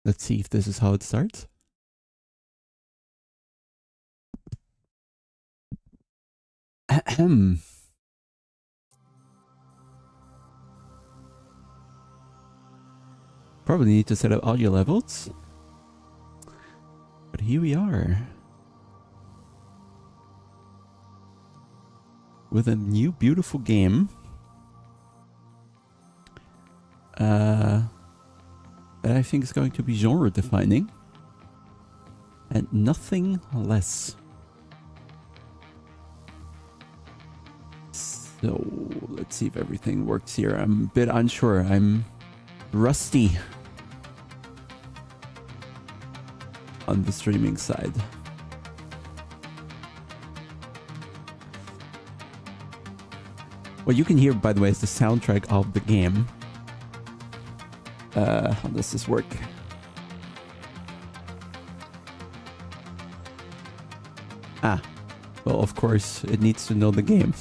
Let's see if this is how it starts. Ahem. Probably need to set up audio levels. But here we are. With a new beautiful game. That I think is going to be genre defining. And nothing less. So let's see if everything works here. I'm a bit unsure. I'm rusty on the streaming side. What you can hear, by the way, is the soundtrack of the game. How does this work? Ah, well, of course, it needs to know the game.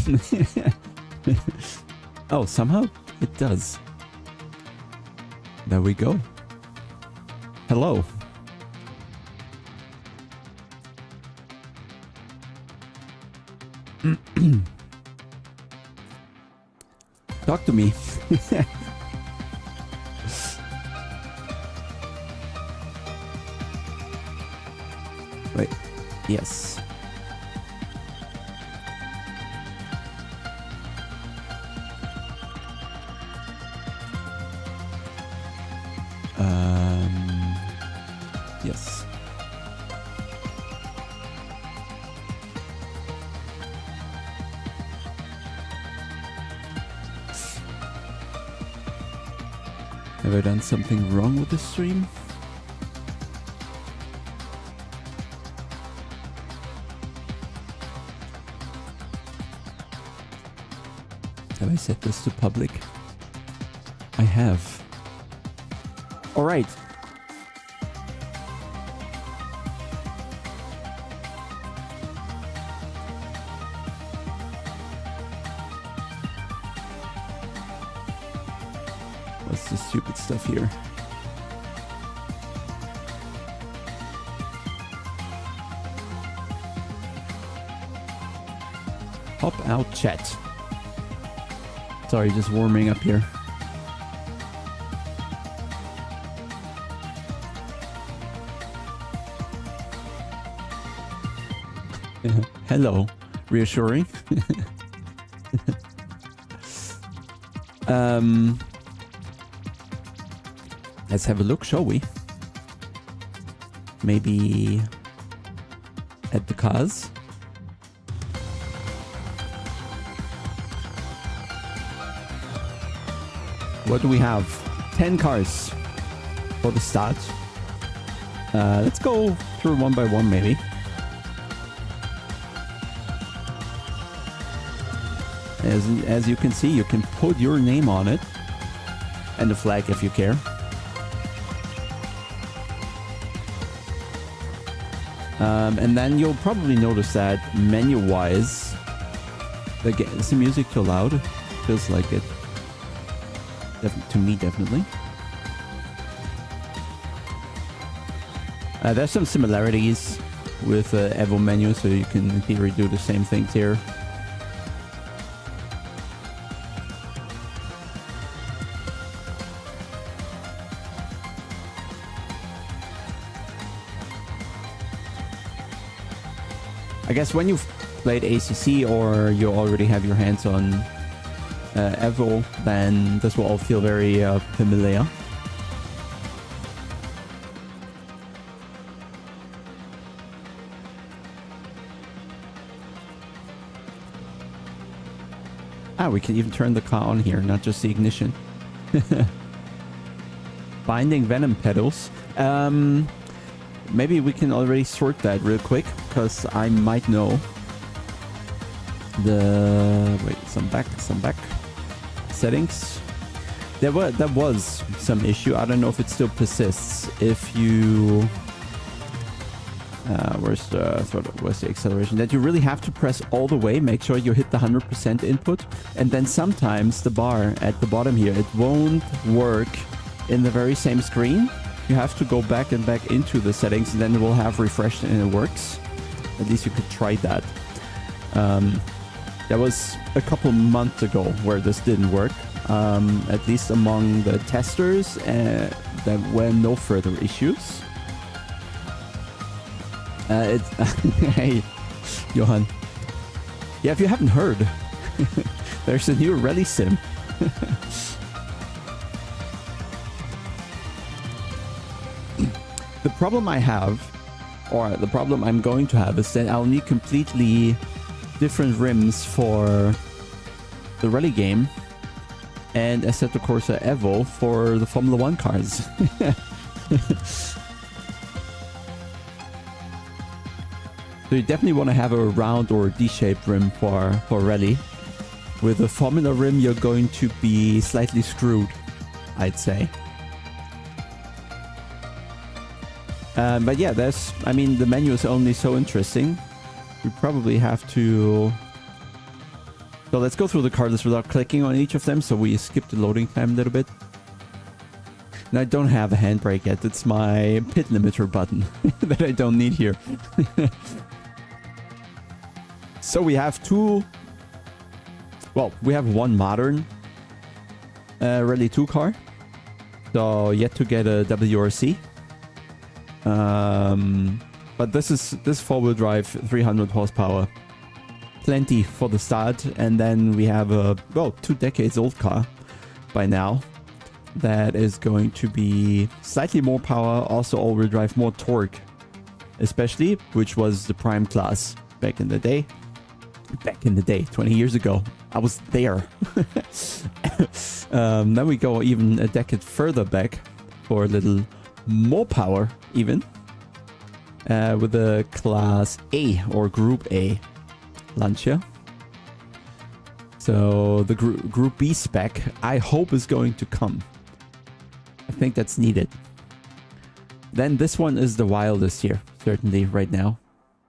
Oh, somehow it does. There we go. Hello. Talk to me. Wait. Yes. Yes. Have I done something wrong with the stream? Have I set this to public? I have. All right. What's the stupid stuff here? Hop out chat. Sorry, just warming up here. Hello. Reassuring. Let's have a look, shall we? Maybe at the cars. What do we have? 10 cars for the start. Let's go through one by one, maybe. As you can see, you can put your name on it. And the flag if you care. And then you'll probably notice that menu-wise, is the music too loud? Feels like it. To me, definitely. There's some similarities with Evo menu, so you can in theory do the same things here. I guess when you've played ACC or you already have your hands on Evo, then this will all feel very familiar. Ah, we can even turn the car on here, not just the ignition. Binding venom pedals. Maybe we can already sort that real quick, because I might know. Wait, some back. Settings. There was some issue. I don't know if it still persists. If you... where's the acceleration? That you really have to press all the way. Make sure you hit the 100% input. And then sometimes the bar at the bottom here, it won't work in the very same screen. You have to go back and back into the settings, and then it will have refreshed and it works. At least you could try that. That was a couple months ago where this didn't work. At least among the testers, there were no further issues. Hey, Johan. Yeah, if you haven't heard, there's a new rally sim. The problem I have, or the problem I'm going to have, is that I'll need completely different rims for the rally game and Assetto Corsa Evo for the Formula 1 cars. So you definitely want to have a round or D-shaped rim for rally. With a Formula rim, you're going to be slightly screwed, I'd say. But yeah, I mean, the menu is only so interesting. We probably have to... So let's go through the car list without clicking on each of them, so we skip the loading time a little bit. And I don't have a handbrake yet. It's my pit limiter button that I don't need here. So we have we have one modern Rally 2 car. So yet to get a WRC. But this four-wheel drive 300 horsepower. Plenty for the start. And then we have a 2 decades old car by now. That is going to be slightly more power, also all-wheel drive, more torque. Especially, which was the prime class back in the day. Back in the day, 20 years ago. I was there. Then we go even a decade further back for a little more power even. With the class A or Group A Lancia. So the Group B spec, I hope, is going to come. I think that's needed. Then this one is the wildest here, certainly right now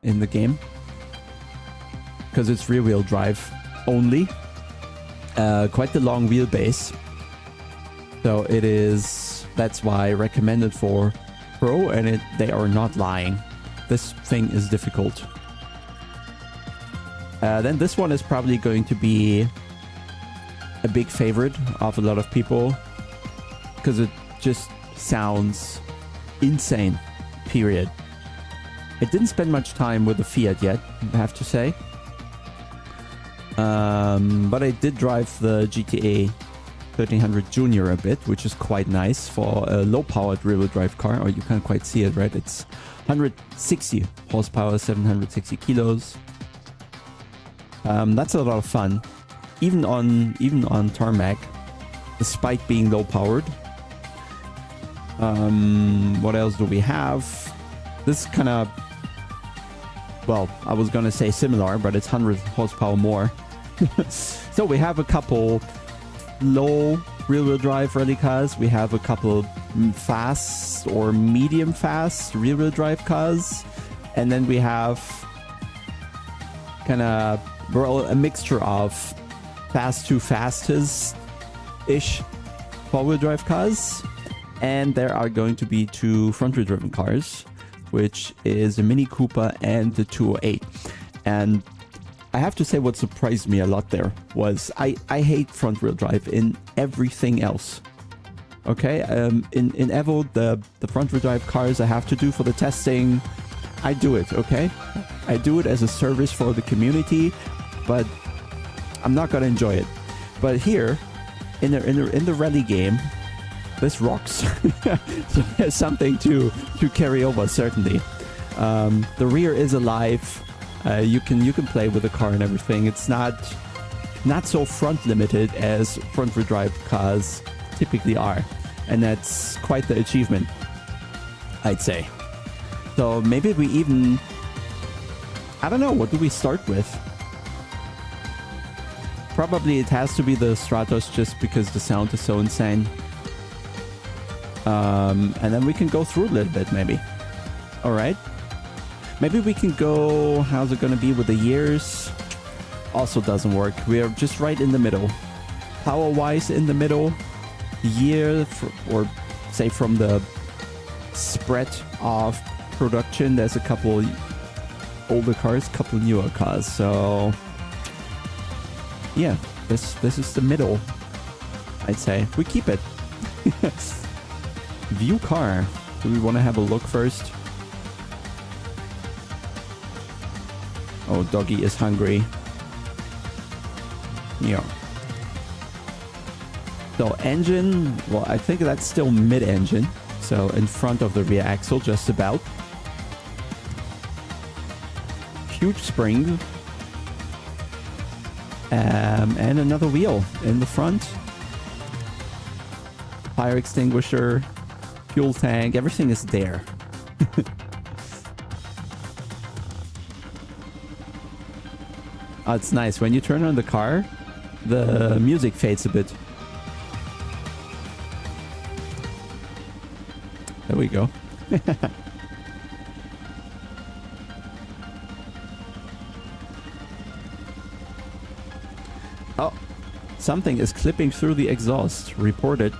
in the game. Because it's rear-wheel drive only. Quite the long wheelbase. So it is... That's why I recommend it for Pro, and they are not lying. This thing is difficult. Then this one is probably going to be a big favorite of a lot of people. Because it just sounds insane. Period. It didn't spend much time with the Fiat yet, I have to say. But I did drive the GTA 1300 Junior a bit, which is quite nice for a low-powered rear-wheel drive car. Or you can't quite see it, right? It's 160 horsepower, 760 kilos. That's a lot of fun, even on tarmac, despite being low-powered. What else do we have? This kind of, well, I was gonna say similar, but it's 100 horsepower more. So we have a couple low rear-wheel drive rally cars. We have a couple fast or medium fast rear-wheel drive cars. And then we have kind of a mixture of fast to fastest-ish four-wheel drive cars. And there are going to be 2 front-wheel driven cars, which is the Mini Cooper and the 208. And I have to say what surprised me a lot there was I hate front-wheel drive in everything else. Okay, in Evo, the front-wheel drive cars I have to do for the testing, I do it, okay? I do it as a service for the community, but I'm not gonna enjoy it. But here, in the rally game, this rocks. So there's something to carry over, certainly. The rear is alive. You can play with the car and everything. It's not so front limited as front wheel drive cars typically are, and that's quite the achievement, I'd say. So maybe we even, I don't know, what do we start with? Probably it has to be the Stratos, just because the sound is so insane. And then we can go through a little bit, maybe. All right. Maybe we can go, how's it going to be with the years? Also doesn't work. We are just right in the middle. Power-wise in the middle. Year, or say from the spread of production. There's a couple older cars, couple newer cars. So yeah, this is the middle, I'd say. We keep it. View car. Do we want to have a look first? Oh, doggy is hungry. Yeah. So engine, well, I think that's still mid-engine. So in front of the rear axle, just about. Huge spring. And another wheel in the front. Fire extinguisher, fuel tank, everything is there. Oh, it's nice. When you turn on the car, the music fades a bit. There we go. Oh, something is clipping through the exhaust. Reported.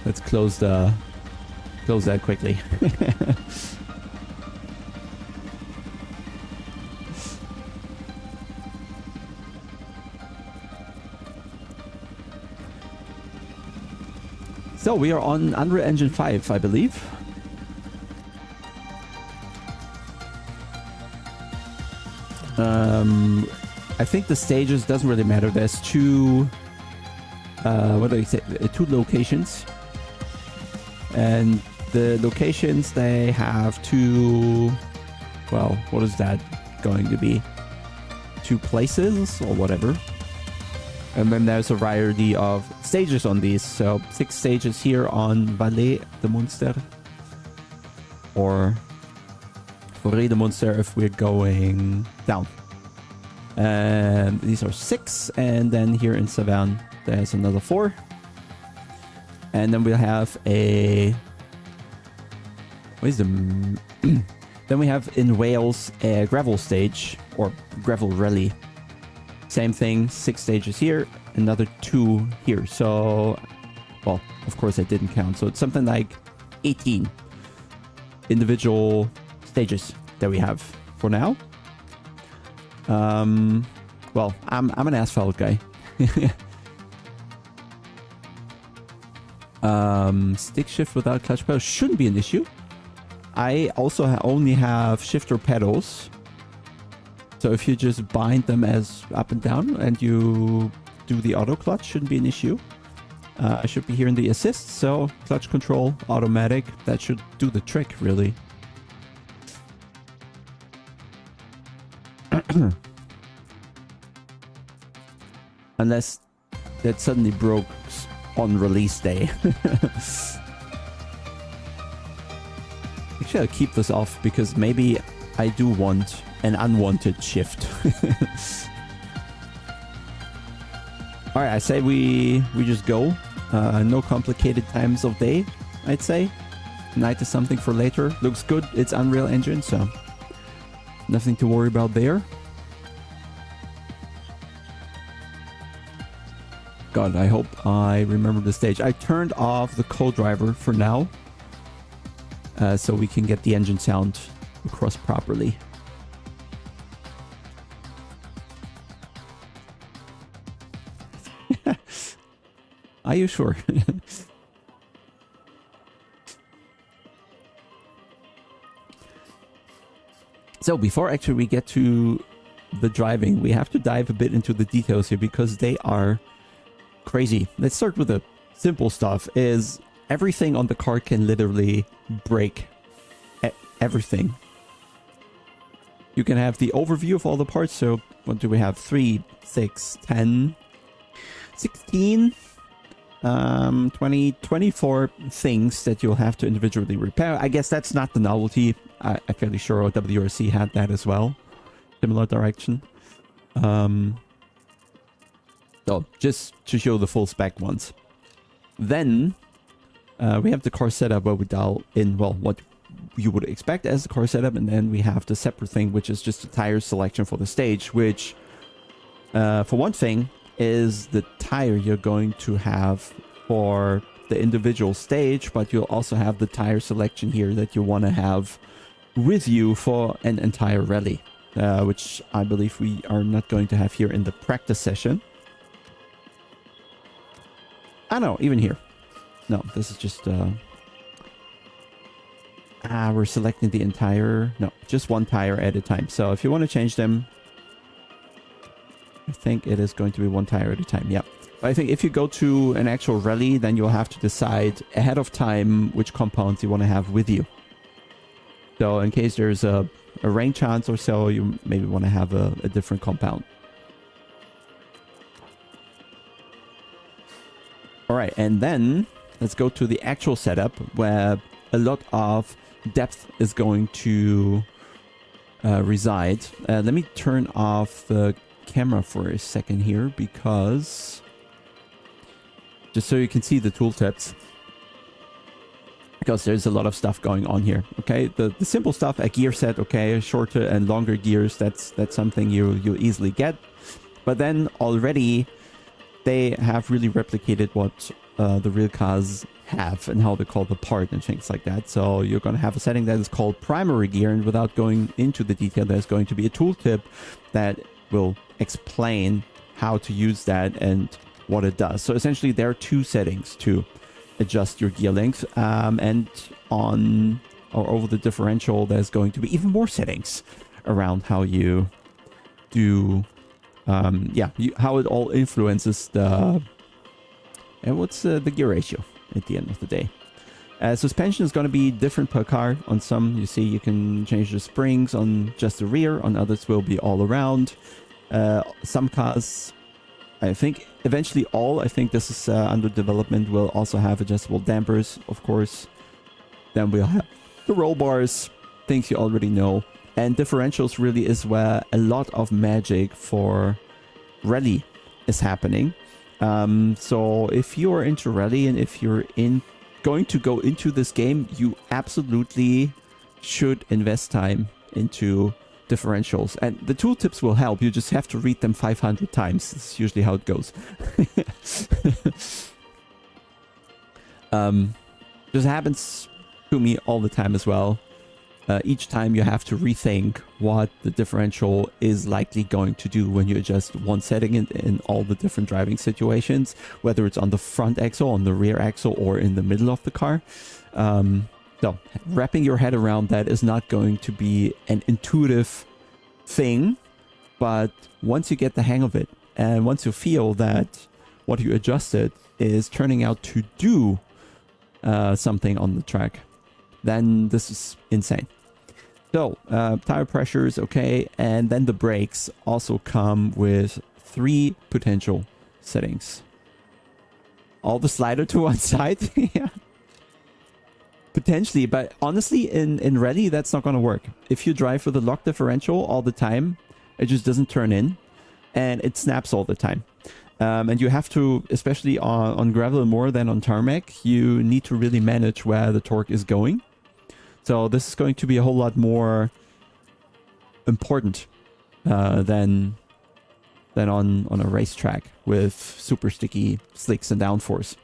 Let's close that quickly. So we are on Unreal Engine 5, I believe. I think the stages doesn't really matter. There's two, what do you say? Two locations, and the locations, they have two. Well, what is that going to be? Two places or whatever. And then there's a variety of stages on these. So 6 stages here on Vallée de Munster. Or Forêt de Munster if we're going down. And these are 6. And then here in Saverne, there's another 4. And then we'll have a... What is the... Then we have in Wales a gravel stage or gravel rally. Same thing, 6 stages here, another 2 here. So, well, of course I didn't count. So it's something like 18 individual stages that we have for now. Well, I'm an asphalt guy. Stick shift without clutch pedals shouldn't be an issue. I also only have shifter pedals. So if you just bind them as up and down and you do the auto clutch, shouldn't be an issue. I should be here in the assist, so clutch control, automatic, that should do the trick, really. Unless that suddenly broke on release day. Actually, I'll keep this off because maybe I do want an unwanted shift. All right, I say we just go. No complicated times of day, I'd say. Night is something for later. Looks good. It's Unreal Engine, so nothing to worry about there. God, I hope I remember the stage. I turned off the co-driver for now, so we can get the engine sound across properly. Are you sure? So before actually we get to the driving, we have to dive a bit into the details here because they are crazy. Let's start with the simple stuff. Is everything on the car can literally break. Everything. You can have the overview of all the parts. So what do we have? 3, 6, 10, 16, 20, 24 things that you'll have to individually repair. I guess that's not the novelty. I'm fairly sure WRC had that as well. Similar direction. So just to show the full spec ones. Then we have the car setup where we dial in, well, what you would expect as the car setup. And then we have the separate thing, which is just the tire selection for the stage, which for one thing is the tire you're going to have for the individual stage, but you'll also have the tire selection here that you want to have with you for an entire rally, which I believe we are not going to have here in the practice session. I know, even here. No, this is just... we're selecting the entire... No, just one tire at a time. So if you want to change them, I think it is going to be one tire at a time. Yeah. But I think if you go to an actual rally, then you'll have to decide ahead of time which compounds you want to have with you. So in case there's a rain chance or so, you maybe want to have a different compound. All right, and then let's go to the actual setup where a lot of depth is going to reside. Let me turn off the camera for a second here, because just so you can see the tooltips, because there's a lot of stuff going on here. Okay, the simple stuff, a gear set, okay, shorter and longer gears, that's something you easily get. But then already they have really replicated what the real cars have and how they call the part and things like that. So you're going to have a setting that is called primary gear, and without going into the detail, there's going to be a tooltip that will explain how to use that and what it does. So essentially there are two settings to adjust your gear length, and on or over the differential there's going to be even more settings around how you do how it all influences the what's the gear ratio at the end of the day. Suspension is going to be different per car. On some, you see, you can change the springs on just the rear, on others will be all around. Some cars, I think eventually I think this is under development, will also have adjustable dampers, of course. Then we'll have the roll bars, things you already know. And differentials really is where a lot of magic for rally is happening. So if you're into rally and if you're going to go into this game, you absolutely should invest time into differentials. And the tooltips will help. You just have to read them 500 times. That's usually how it goes. This happens to me all the time as well. Each time you have to rethink what the differential is likely going to do when you adjust one setting in all the different driving situations, whether it's on the front axle, on the rear axle, or in the middle of the car. So wrapping your head around that is not going to be an intuitive thing, but once you get the hang of it, and once you feel that what you adjusted is turning out to do something on the track, then this is insane. So, tire pressure is okay, and then the brakes also come with 3 potential settings. All the slider to one side, yeah. Potentially, but honestly, in rally, that's not going to work. If you drive with a lock differential all the time, it just doesn't turn in, and it snaps all the time. And you have to, especially on gravel more than on tarmac, you need to really manage where the torque is going. So this is going to be a whole lot more important than on a racetrack with super sticky slicks and downforce.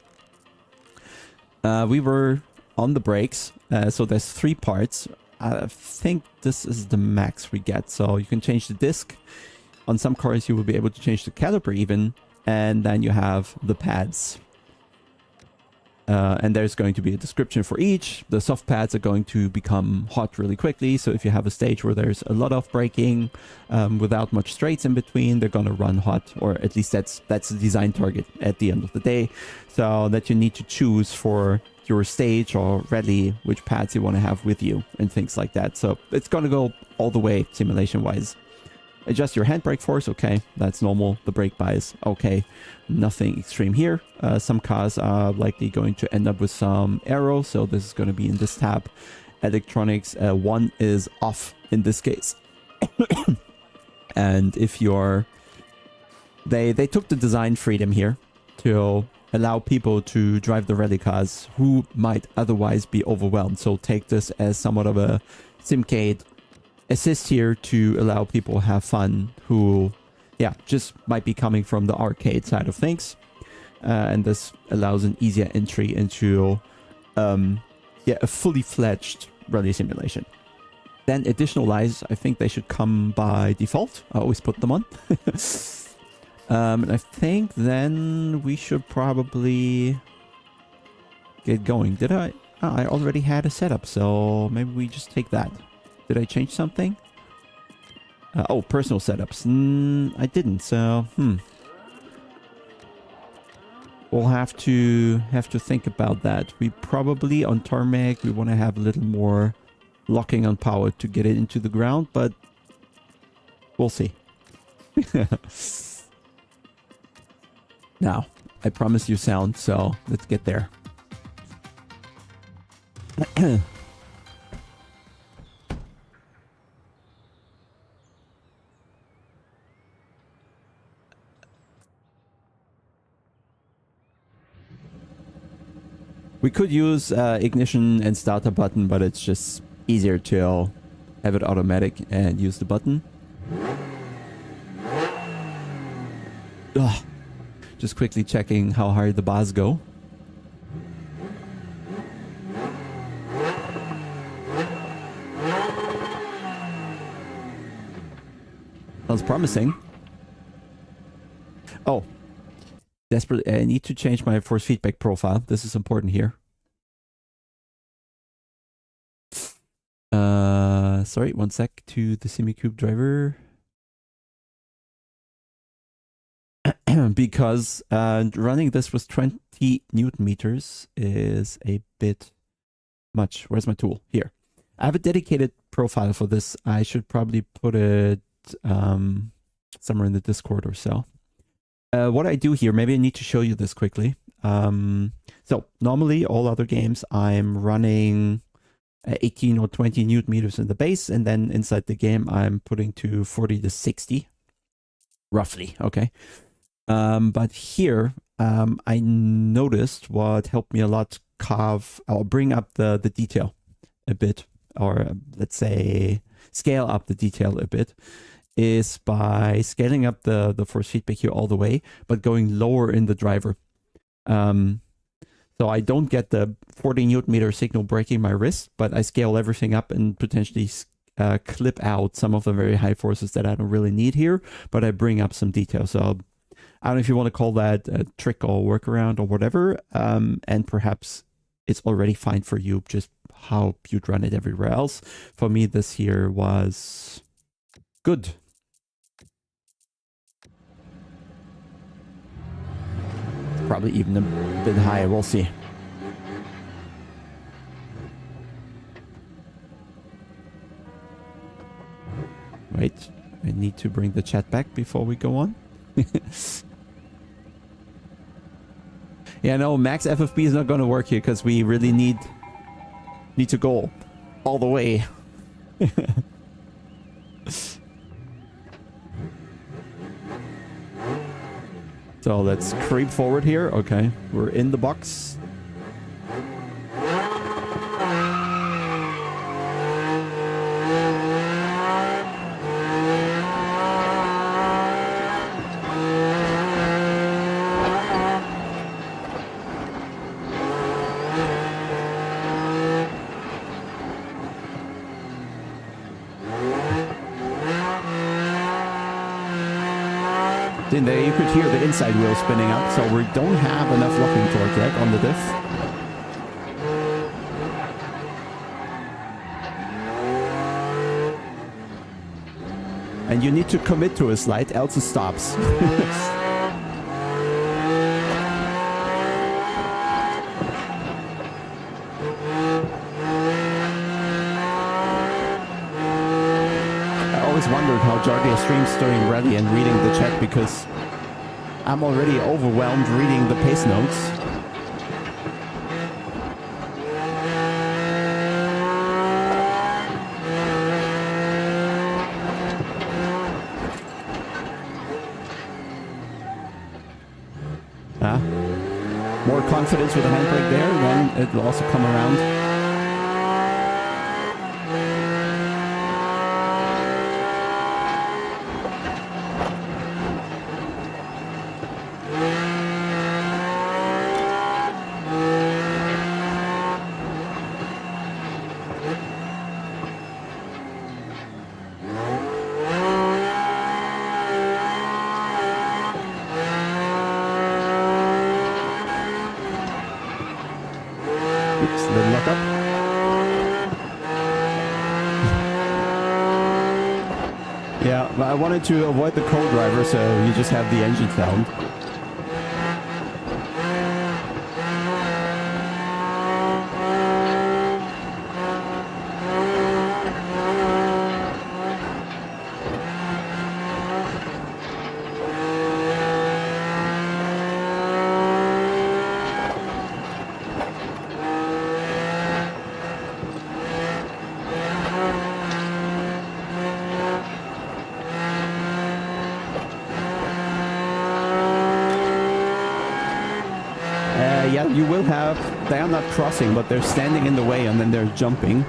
We were on the brakes, so there's 3 parts. I think this is the max we get. So you can change the disc. On some cars you will be able to change the caliper even, and then you have the pads. And there's going to be a description for each. The soft pads are going to become hot really quickly. So if you have a stage where there's a lot of braking without much straights in between, they're going to run hot, or at least that's the design target at the end of the day. So that you need to choose for your stage or rally which pads you want to have with you and things like that. So it's going to go all the way simulation wise. Adjust your handbrake force, okay, that's normal. The brake bias, okay, nothing extreme here. Some cars are likely going to end up with some aero, so this is going to be in this tab. Electronics, 1 is off in this case. And if you're... They took the design freedom here to allow people to drive the rally cars who might otherwise be overwhelmed. So take this as somewhat of a Simcade assist here to allow people to have fun who, yeah, just might be coming from the arcade side of things. and this allows an easier entry into yeah, a fully fledged rally simulation. Then additional lights, I think they should come by default. I always put them on. And I think then we should probably get going. Did I? Oh, I already had a setup, so maybe we just take that. Did I change something? Oh, personal setups. I didn't, so we'll have to think about that. We probably on tarmac we want to have a little more locking on power to get it into the ground, but we'll see. Now, I promise you sound, so let's get there. We could use ignition and starter button, but it's just easier to have it automatic and use the button. Ugh. Just quickly checking how hard the bars go. Sounds promising. Oh. Desperately, I need to change my force feedback profile. This is important here. Sorry, one sec to the SimiCube driver. Because running this with 20 Newton meters is a bit much. Where's my tool? Here. I have a dedicated profile for this. I should probably put it somewhere in the Discord or so. What I do here, maybe I need to show you this quickly. So normally all other games I'm running 18 or 20 Newton meters in the base, and then inside the game I'm putting to 40 to 60 roughly. Okay. But here I noticed what helped me a lot carve or bring up the detail a bit, or let's say scale up the detail a bit, is by scaling up the force feedback here all the way, but going lower in the driver. So I don't get the 40 Newton meter signal breaking my wrist, but I scale everything up and potentially clip out some of the very high forces that I don't really need here, but I bring up some detail. So I don't know if you want to call that a trick or workaround or whatever, and perhaps it's already fine for you, just how you'd run it everywhere else. For me, this here was good. Probably even a bit higher, we'll see. Wait, I need to bring the chat back before we go on. Yeah, no, max FFB is not going to work here because we really need to go all the way. So let's creep forward here. Okay, we're in the box. In there you could hear the inside wheel spinning up, so we don't have enough locking torque yet on the diff. And you need to commit to a slide, else it stops. Wondered how Jardia streams during rally and reading the chat, because I'm already overwhelmed reading the pace notes. More confidence with the handbrake there, then it will also come around. Little lock up. Yeah, but I wanted to avoid the co-driver, so you just have the engine sound. Yeah, you will have... They are not crossing, but they're standing in the way and then they're jumping.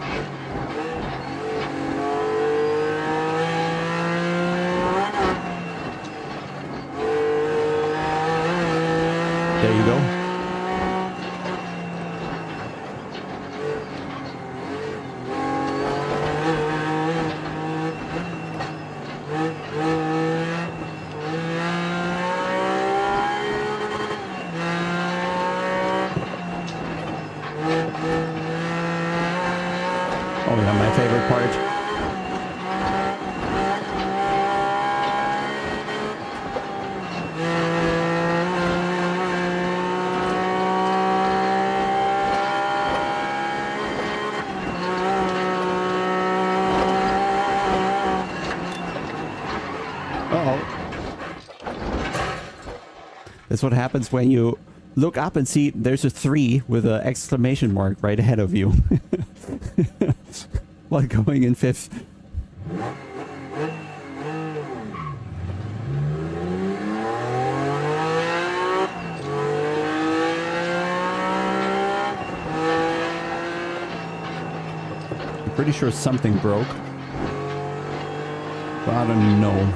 There you go. Oh yeah, my favorite part. Uh-oh. That's what happens when you look up and see there's a 3 with an exclamation mark right ahead of you. While going in 5th. I'm pretty sure something broke. But I don't know.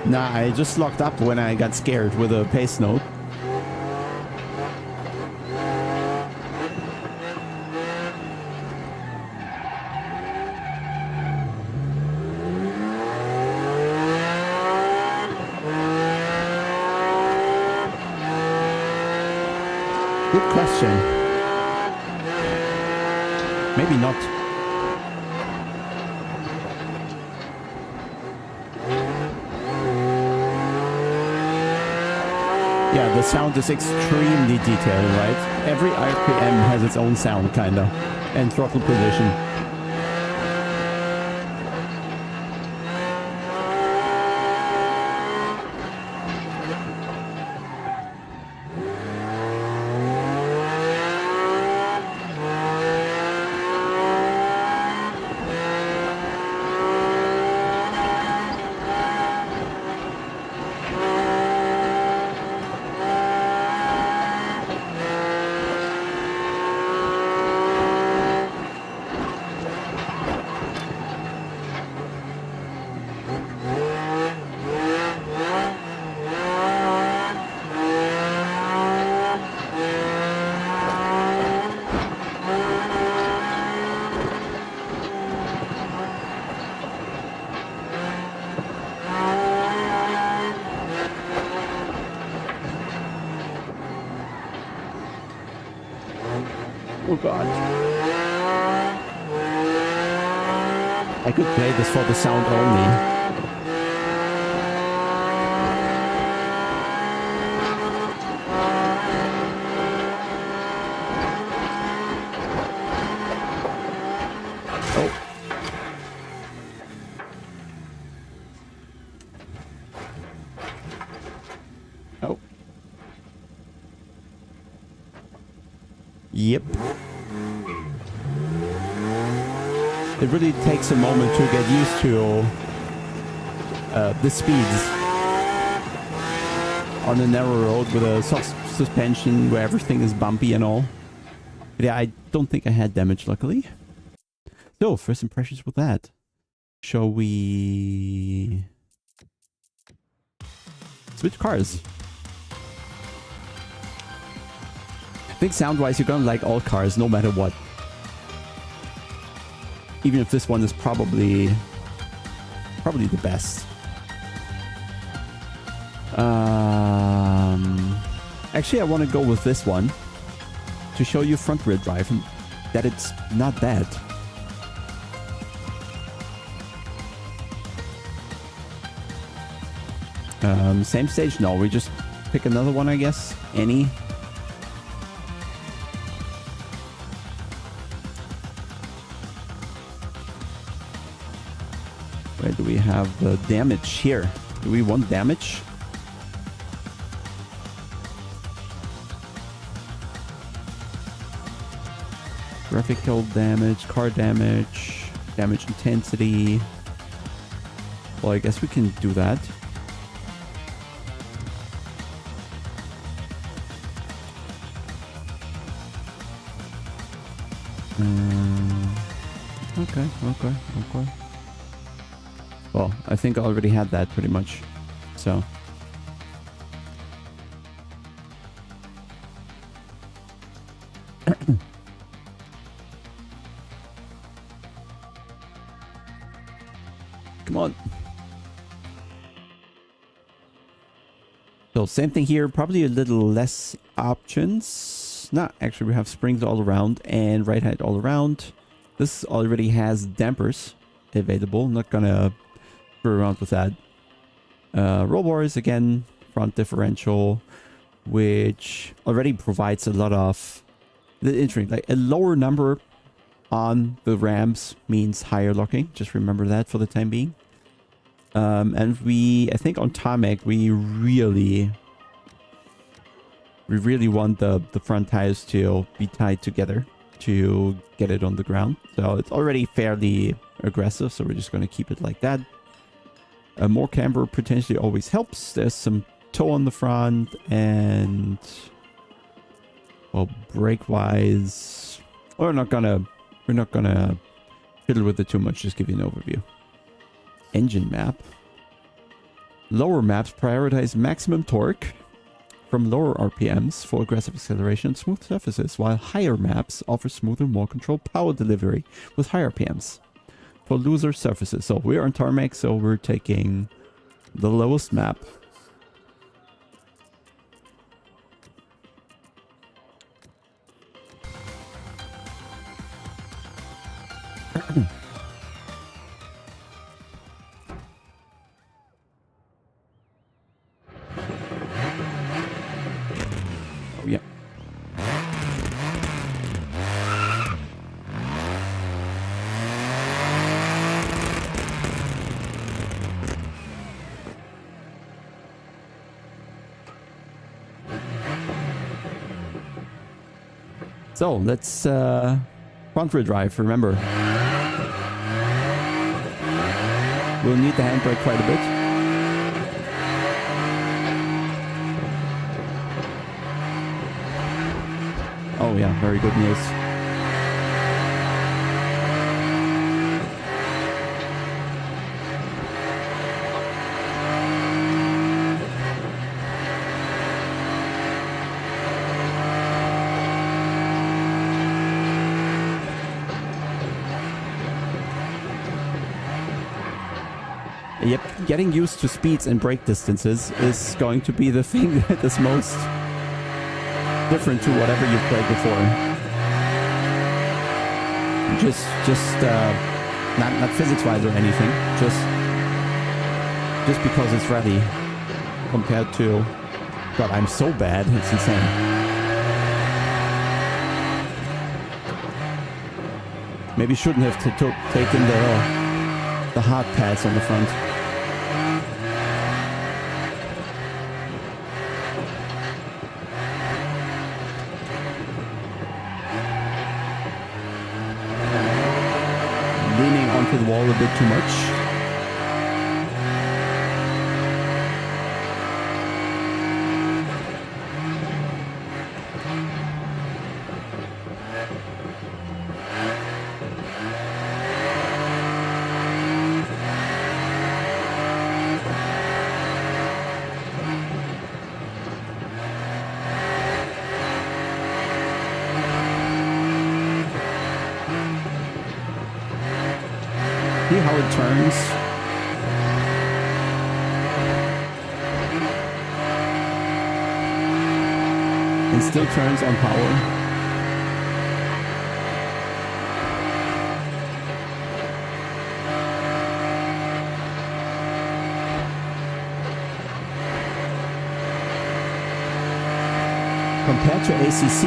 Nah, I just locked up when I got scared with a pace note. Good question. Maybe not. Yeah, the sound is extremely detailed, right? Every RPM has its own sound, kinda. And throttle position. Oh god. I could play this for the sound only. Oh. Yep. It really takes a moment to get used to the speeds on a narrow road with a soft suspension where everything is bumpy and all. But yeah, I don't think I had damage, luckily. So, first impressions with that. Shall we switch cars? I think sound-wise you're gonna like all cars, no matter what. Even if this one is probably the best. Actually, I want to go with this one to show you front wheel drive and that it's not bad. Same stage? No, we just pick another one, I guess. Any. Where do we have the damage here? Do we want damage? Graphical damage, car damage, damage intensity. Well, I guess we can do that. Okay. Well, I think I already had that pretty much. So. Come on. So same thing here, probably a little less options. No, actually we have springs all around and right height all around. This already has dampers available. I'm not gonna screw around with that. Roll bars again, front differential, which already provides a lot of the interesting, like a lower number on the ramps means higher locking. Just remember that for the time being. And I think on tarmac, we really want the front tires to be tied together to get it on the ground. So it's already fairly aggressive, so we're just going to keep it like that. More camber potentially always helps. There's some toe on the front, and well, brake wise, we're not gonna fiddle with it too much. Just give you an overview. Engine map. Lower maps prioritize maximum torque from lower RPMs for aggressive acceleration and smooth surfaces, while higher maps offer smoother, more controlled power delivery with higher RPMs for looser surfaces. So we're on tarmac, so we're taking the lowest map. Oh, yeah. So let's front wheel drive, remember. We'll need the handbrake quite a bit. Oh yeah, very good news. Yep, getting used to speeds and brake distances is going to be the thing that is most different to whatever you've played before. Just not physics-wise or anything. Just because it's rally compared to. God, I'm so bad. It's insane. Maybe shouldn't have taken the hard pads on the front. Leaning onto the wall a bit too much. See how it turns. and still turns on power. Compared to ACC,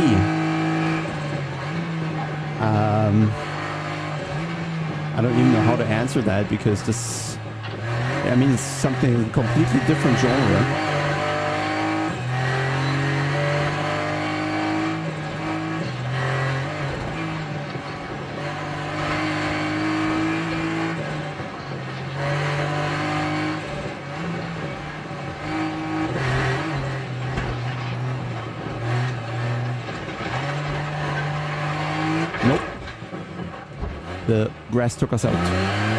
I don't even know how to answer that, because this, I mean, it's something completely different genre. The grass took us out.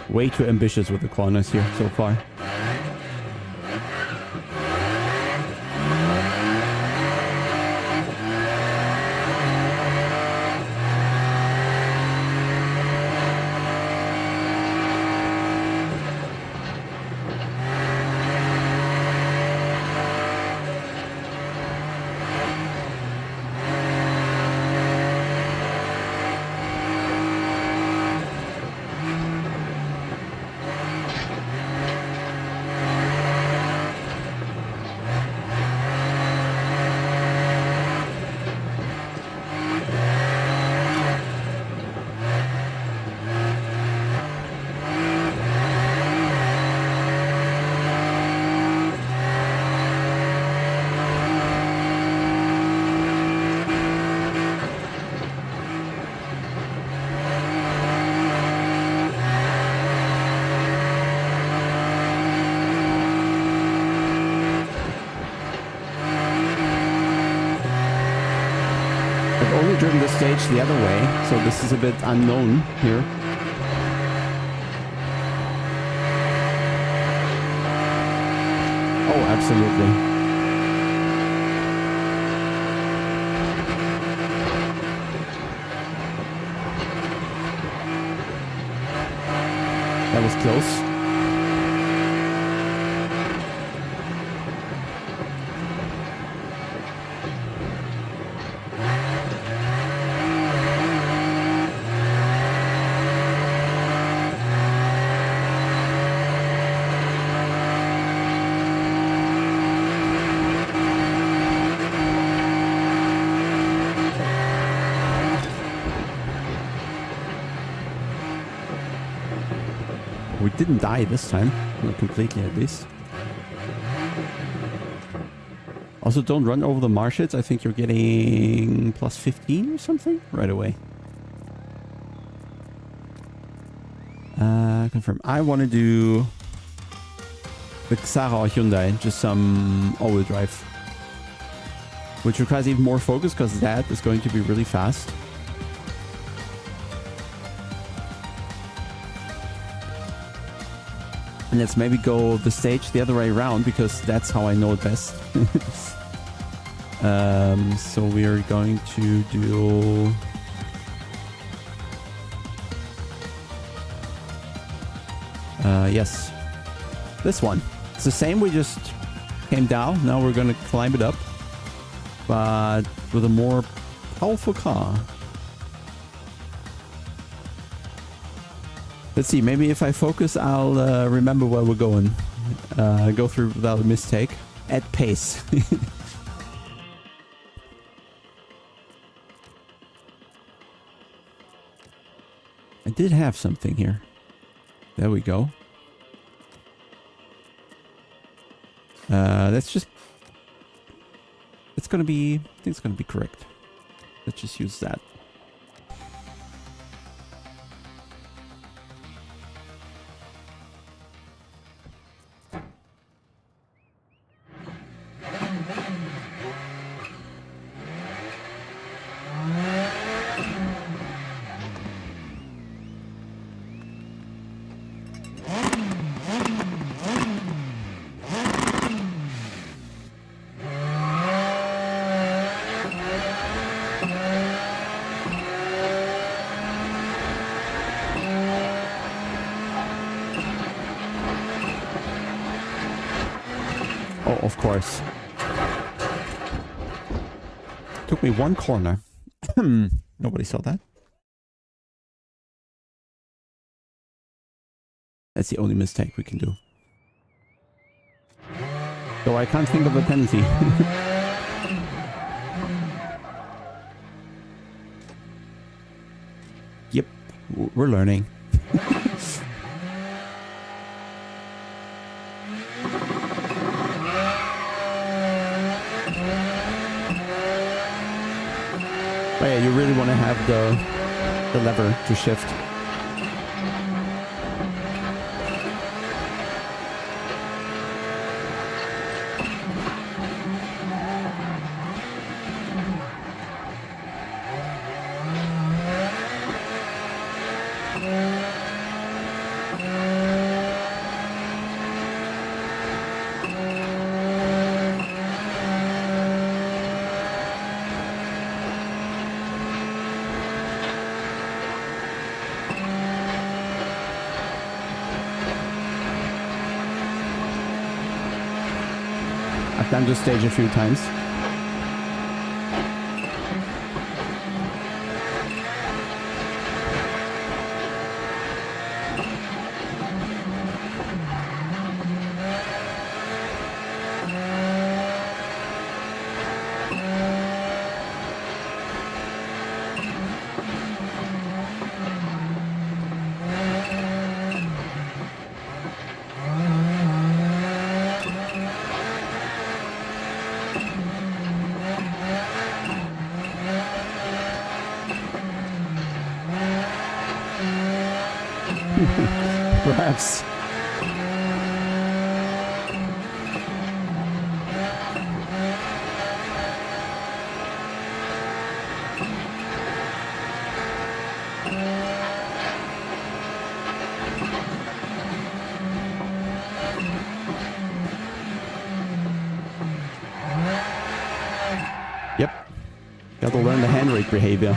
Way too ambitious with the corners here so far. Only driven the stage the other way, so this is a bit unknown here. Oh, absolutely. That was close. We didn't die this time, not completely at least. Also, don't run over the marshes. I think you're getting plus 15 or something right away. Confirm. I want to do the Xara Hyundai, just some all-wheel drive, which requires even more focus because that is going to be really fast. And let's maybe go the stage the other way around, because that's how I know it best. So we are going to do... yes. This one. It's the same, we just came down. Now we're going to climb it up, but with a more powerful car. Let's see, maybe if I focus, I'll remember where we're going. Go through without a mistake. At pace. I did have something here. There we go. That's just... It's gonna be... I think it's gonna be correct. Let's just use that. of course. Took me one corner. Nobody saw that. That's the only mistake we can do. So I can't think of a penalty. Yep, we're learning. But yeah, you really want to have the lever to shift. I've done this stage a few times. Perhaps. Yep. Gotta learn the handbrake behavior.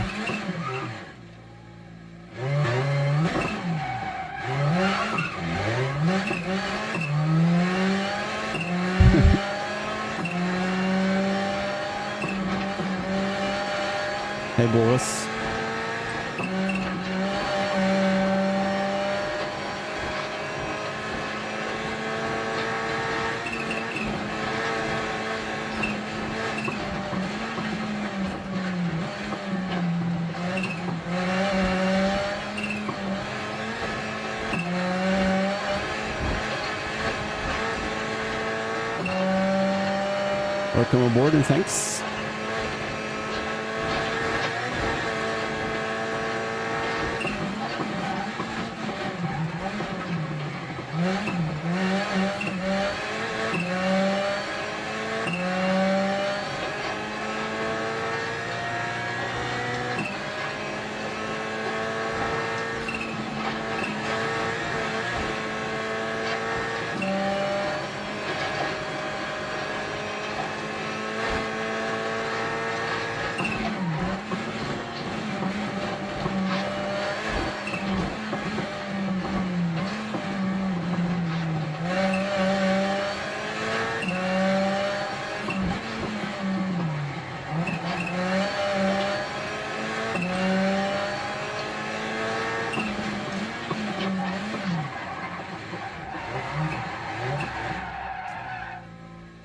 Hey, Boris. Welcome aboard and thanks.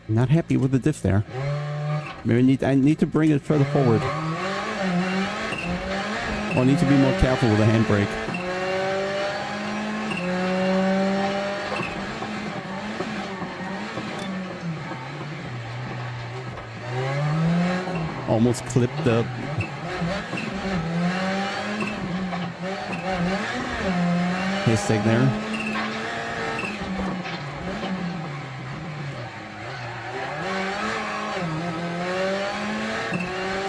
Not happy with the diff there. Maybe I need to bring it further forward. Or I need to be more careful with the handbrake. Almost clipped the haystack there.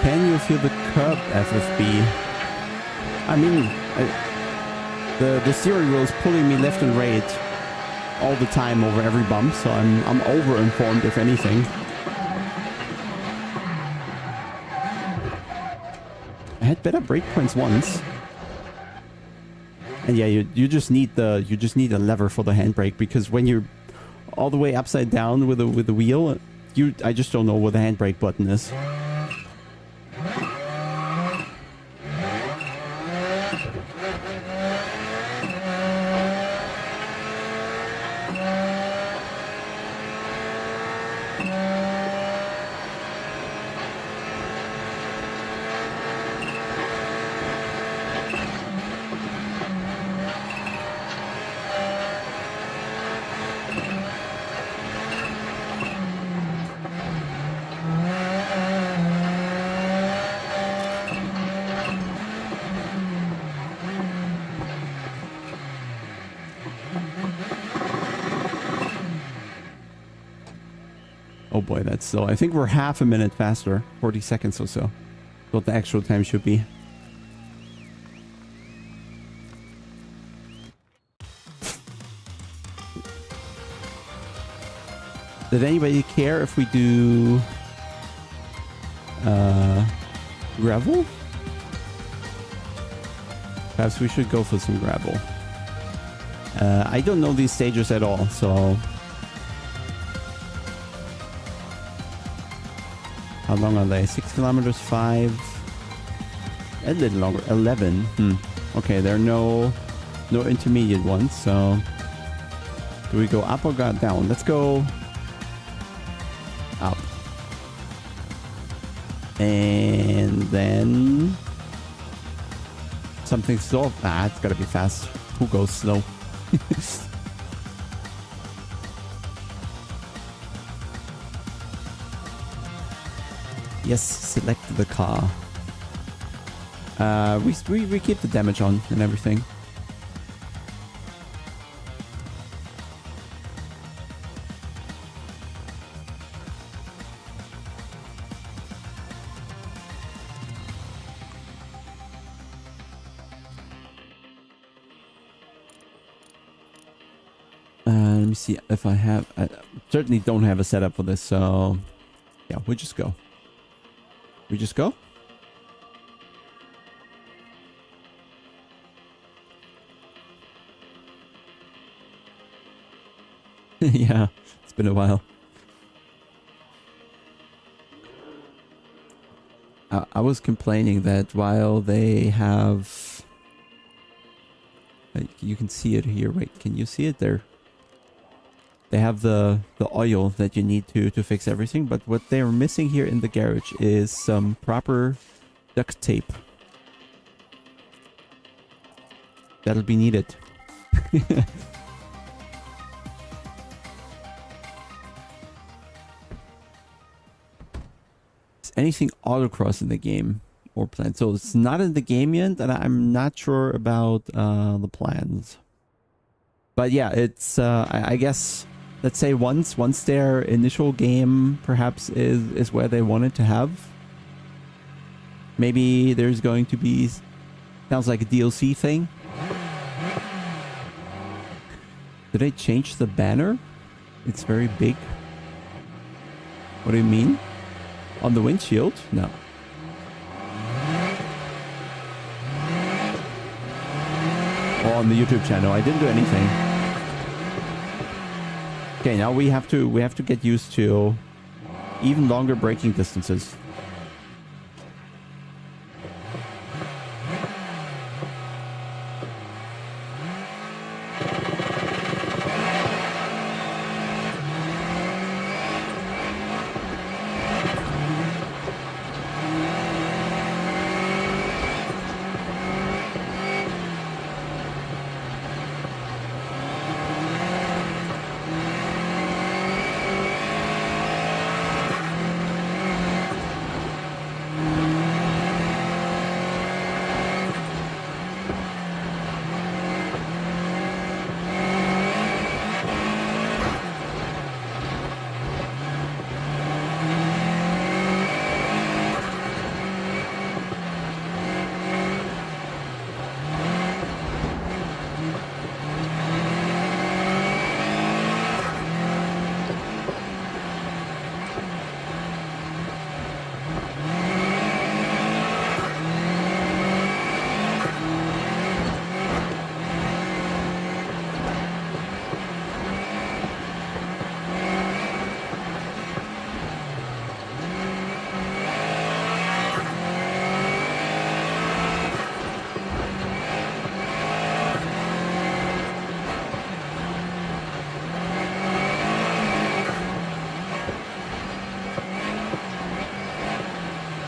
Can you feel the curb FFB? I mean, the steering wheel is pulling me left and right all the time over every bump, so I'm over-informed if anything. I had better brake points once. And yeah, you just need a lever for the handbrake, because when you're all the way upside down with the wheel. I just don't know where the handbrake button is. Oh boy, that's slow. I think we're half a minute faster. 40 seconds or so. What the actual time should be. Did anybody care if we do gravel? Perhaps we should go for some gravel. I don't know these stages at all, so... How long are they? 6 kilometers, 5... A little longer, 11. Okay, there are no intermediate ones, so... Do we go up or go down? Let's go... up. And then... Something slow. Ah, it's gotta be fast. Who goes slow? Yes, select the car. We keep the damage on and everything. Let me see if I have... I certainly don't have a setup for this, so... Yeah, we'll just go. We just go? Yeah, it's been a while. I was complaining that while they have... You can see it here. Wait, can you see it there? They have the oil that you need to fix everything, but what they're missing here in the garage is some proper duct tape. That'll be needed. Is anything autocross in the game or planned? So it's not in the game yet, and I'm not sure about the plans. But yeah, it's I guess... Let's say once their initial game perhaps is where they wanted to have. Maybe there's going to be... Sounds like a DLC thing. Did they change the banner? It's very big. What do you mean? On the windshield? No. Or on the YouTube channel. I didn't do anything. Okay, now we have to get used to even longer braking distances.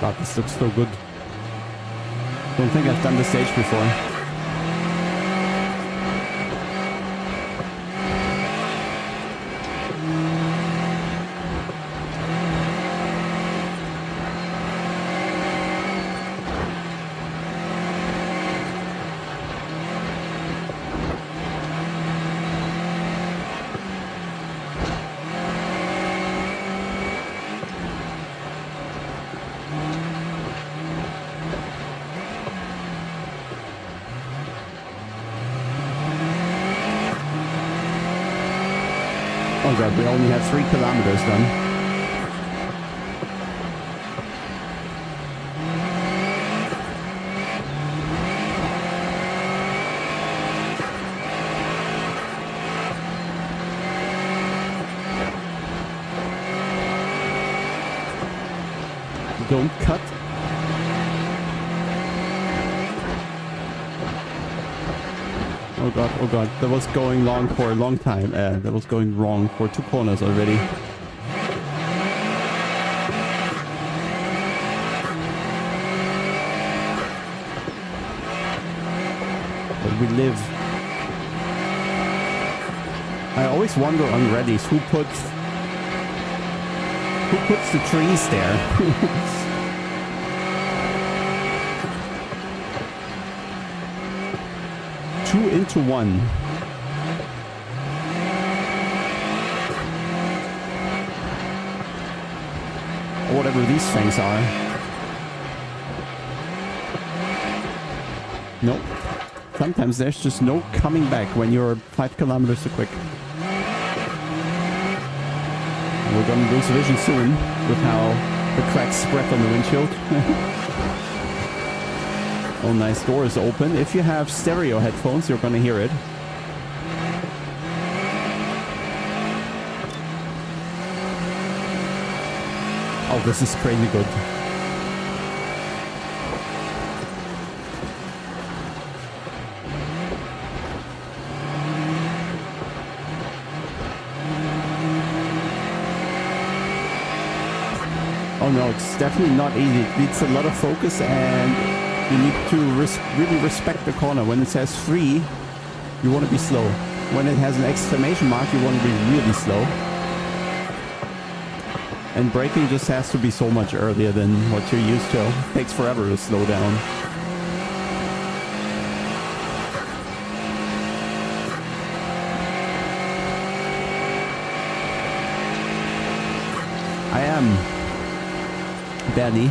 God, this looks so good. Don't think I've done this stage before. Oh god, we only have 3 kilometers done. Don't cut. Oh god, that was going long for a long time. That was going wrong for 2 corners already. But we live. I always wonder on rallies who puts the trees there. 2 into 1. Or whatever these things are. Nope. Sometimes there's just no coming back when you're 5 kilometers too quick. We're gonna lose vision soon with how the cracks spread on the windshield. Oh, nice. Door is open. If you have stereo headphones, you're gonna hear it. Oh, this is crazy good. Oh no, it's definitely not easy. It needs a lot of focus and you need to really respect the corner. When it says free, you want to be slow. When it has an exclamation mark, you want to be really slow. And braking just has to be so much earlier than what you're used to. It takes forever to slow down. I am. Barely.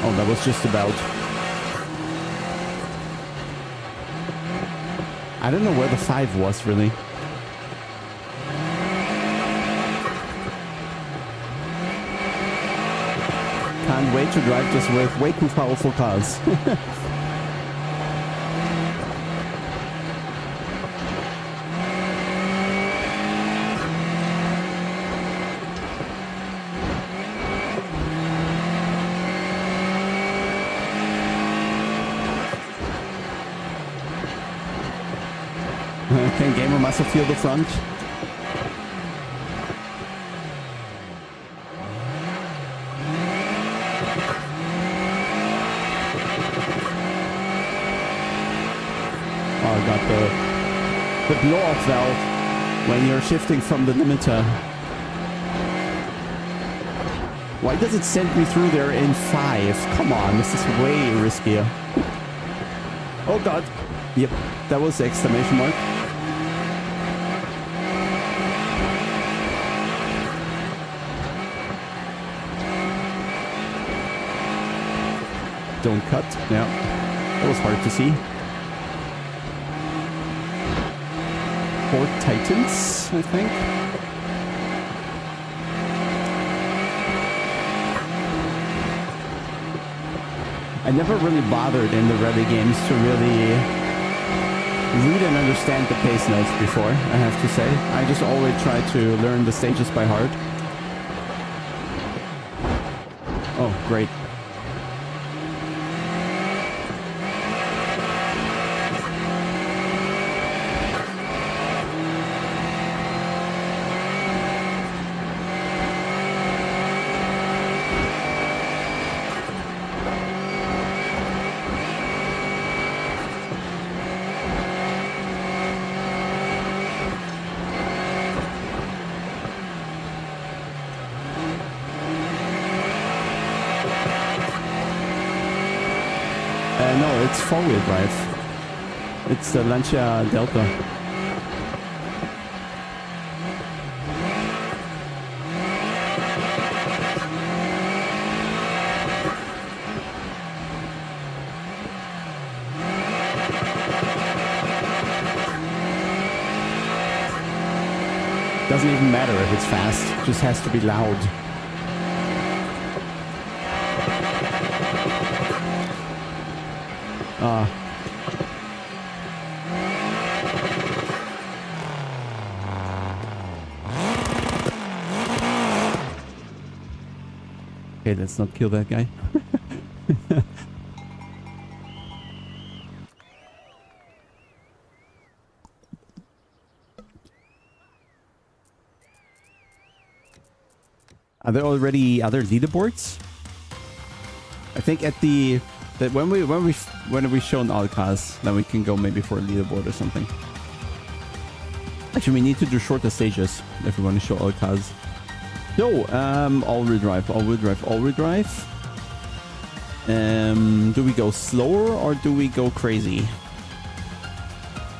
Oh, that was just about. I don't know where the 5 was, really. Can't wait to drive this with way too powerful cars. Can gamer muscle feel the front? Oh, got the blow-off valve when you're shifting from the limiter. Why does it send me through there in 5? Come on, this is way riskier. Oh god. Yep, that was the exclamation mark. Don't cut. Yeah, that was hard to see. Ford Titans, I think. I never really bothered in the rally games to really read and understand the pace notes before, I have to say. I just always try to learn the stages by heart. Oh, great. it's four-wheel drive. It's the Lancia Delta. Doesn't even matter if it's fast, it just has to be loud. Okay, let's not kill that guy. Are there already other leaderboards? I think at the when we shown all cars, then we can go maybe for a leaderboard or something. Actually, we need to do shorter stages if we want to show all cars. So, all-wheel drive, all-wheel drive, all-wheel drive. Do we go slower or do we go crazy?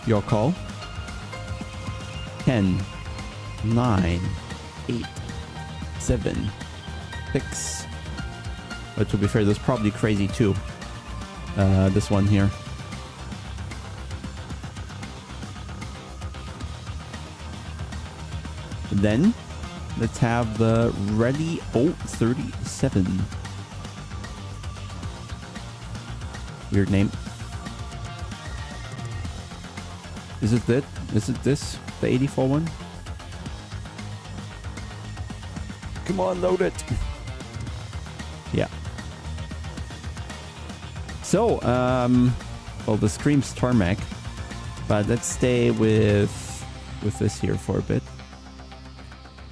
Your call. 10, 9, 8, 7, 6. But to be fair, there's probably crazy too. This one here. Then let's have the Rally 037. Weird name. Is it that? Is it this? The 84 one? Come on, load it. Yeah. So, well, the screams tarmac, but let's stay with this here for a bit.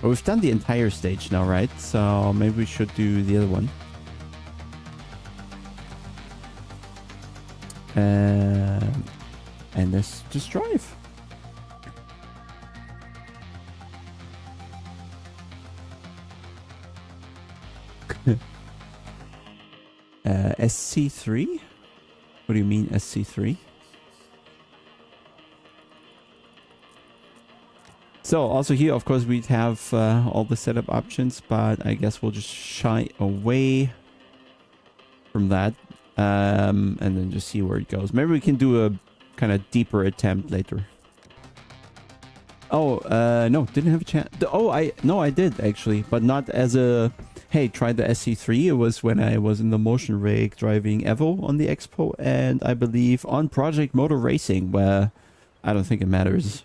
Well, we've done the entire stage now, right? So maybe we should do the other one. And let's just drive. SC3? What do you mean SC3? So also here, of course, we'd have all the setup options, but I guess we'll just shy away from that and then just see where it goes. Maybe we can do a kind of deeper attempt later. Oh, no, didn't have a chance. Oh, I did actually, but not as a, hey, try the SC3. It was when I was in the motion rig driving Evo on the Expo, and I believe on Project Motor Racing, where I don't think it matters.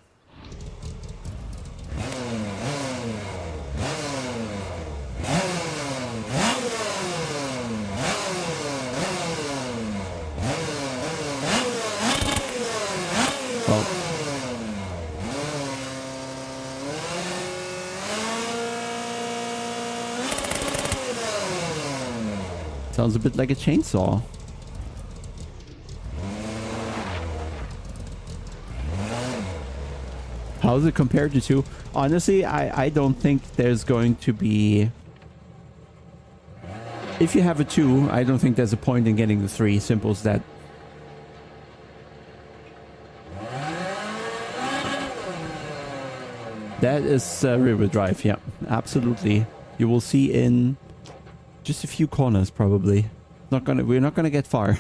Sounds a bit like a chainsaw. How's it compared to 2? Honestly, I don't think there's going to be... If you have a 2, I don't think there's a point in getting the 3. Simple as that. That is rear-wheel drive, yeah. Absolutely. You will see in... just a few corners, probably. We're not gonna get far.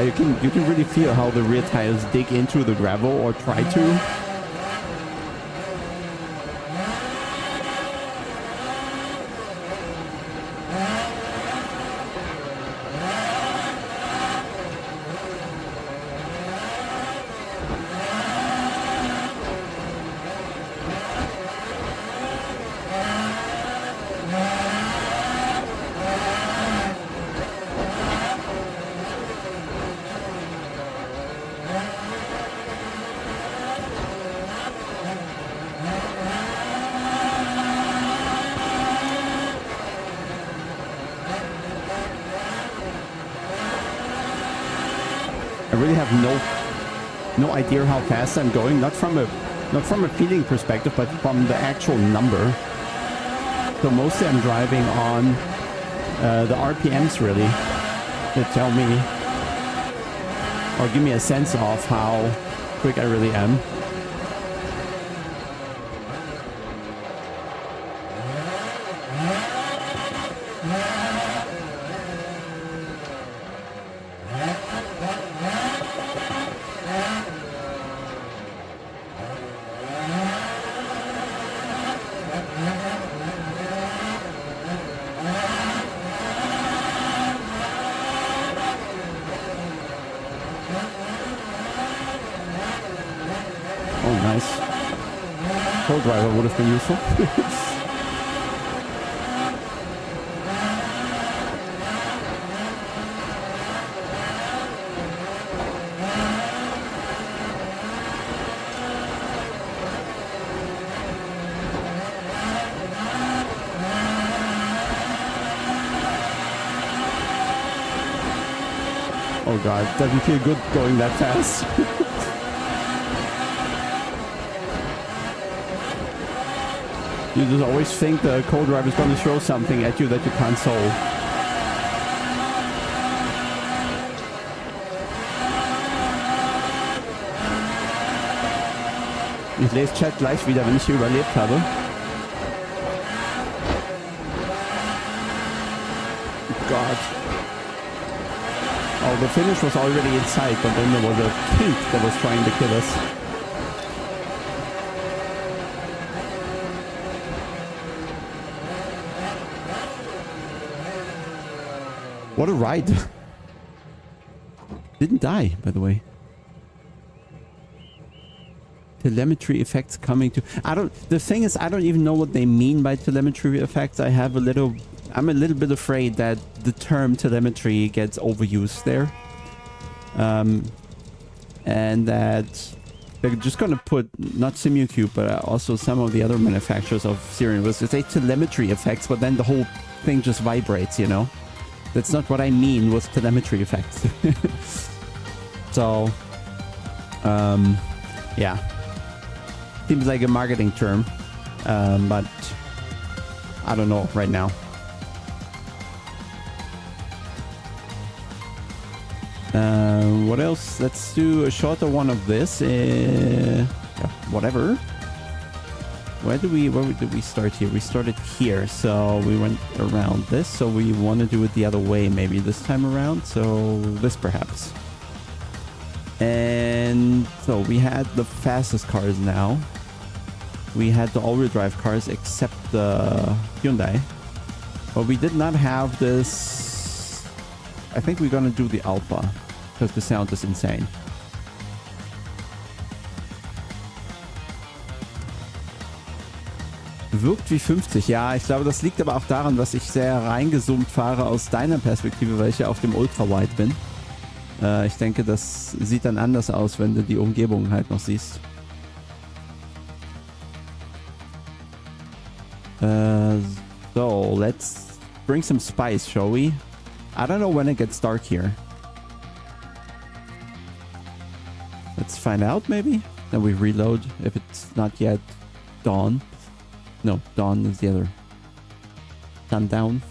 You can really feel how the rear tires dig into the gravel, or try to. I really have no idea how fast I'm going. Not from a feeling perspective, but from the actual number. So mostly I'm driving on the RPMs really that tell me or give me a sense of how quick I really am. Driver would have been useful. Oh god, doesn't feel good going that fast. You just always think the co-driver is going to throw something at you that you can't solve. Ich lese Chat gleich wieder, wenn ich hier überlebt habe. God. Oh, the finish was already in sight, but then there was a pink that was trying to kill us. What a ride. Didn't die, by the way. Telemetry effects coming to... The thing is, I don't even know what they mean by telemetry effects. I'm a little bit afraid that the term telemetry gets overused there. And that they're just gonna put, not Simulcube, but also some of the other manufacturers of steering wheels, they say telemetry effects, but then the whole thing just vibrates, you know? That's not what I mean with telemetry effects. So, yeah. Seems like a marketing term, but I don't know right now. What else? Let's do a shorter one of this. Yeah, whatever. Where did we start here? We started here, so we went around this. So we want to do it the other way maybe this time around. So this perhaps. And so we had the fastest cars now. We had the all-wheel drive cars except the Hyundai. But we did not have this. I think we're gonna do the Alpha because the sound is insane. Wirkt wie 50. Ja, ich glaube, das liegt aber auch daran, dass ich sehr reingezoomt fahre aus deiner Perspektive, weil ich ja auf dem Ultra-Wide bin. Ich denke, das sieht dann anders aus, wenn du die Umgebung halt noch siehst. So, let's bring some spice, shall we? I don't know when it gets dark here. Let's find out, maybe? Then we reload if it's not yet dawn. No, dawn is the other. Sundown.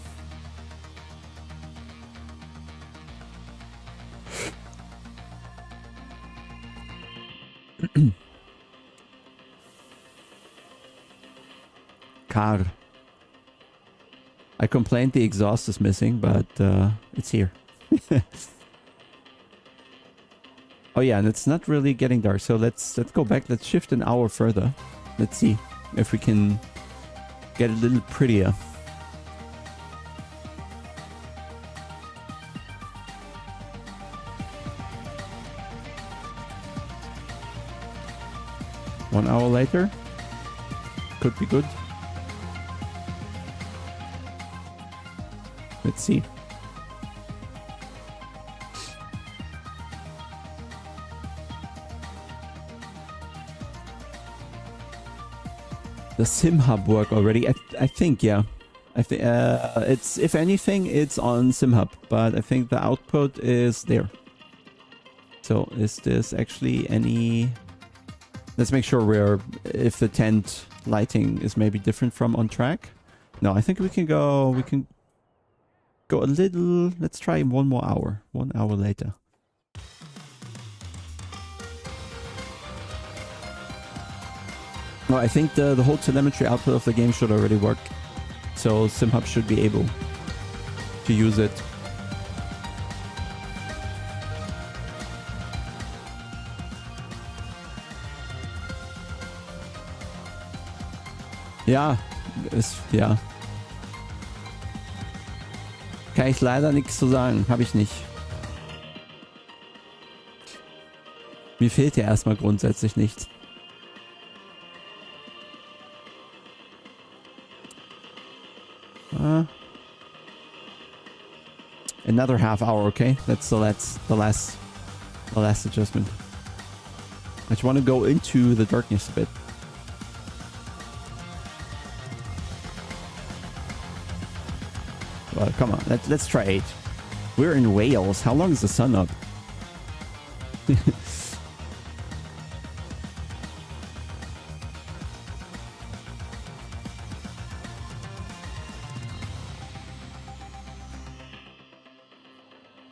Car. I complained the exhaust is missing, but it's here. Oh yeah, and it's not really getting dark, so let's go back. Let's shift an hour further. Let's see if we can get a little prettier. One hour later. Could be good. Let's see. The Sim Hub work already? I think, yeah. I think it's, if anything, it's on Sim Hub, but I think the output is there. So is this actually any... Let's make sure we're... If the tent lighting is maybe different from on track. No, I think we can go... We can go a little... Let's try 1 more hour. 1 hour later. Well, I think the whole telemetry output of the game should already work. So SimHub should be able to use it. Ja, ja. Kann ich leider nichts zu sagen. Habe ich nicht. Mir fehlt ja erstmal grundsätzlich nichts. Another half hour, okay? That's the last adjustment. I just want to go into the darkness a bit. Well, come on, let's try 8. We're in Wales. How long is the sun up?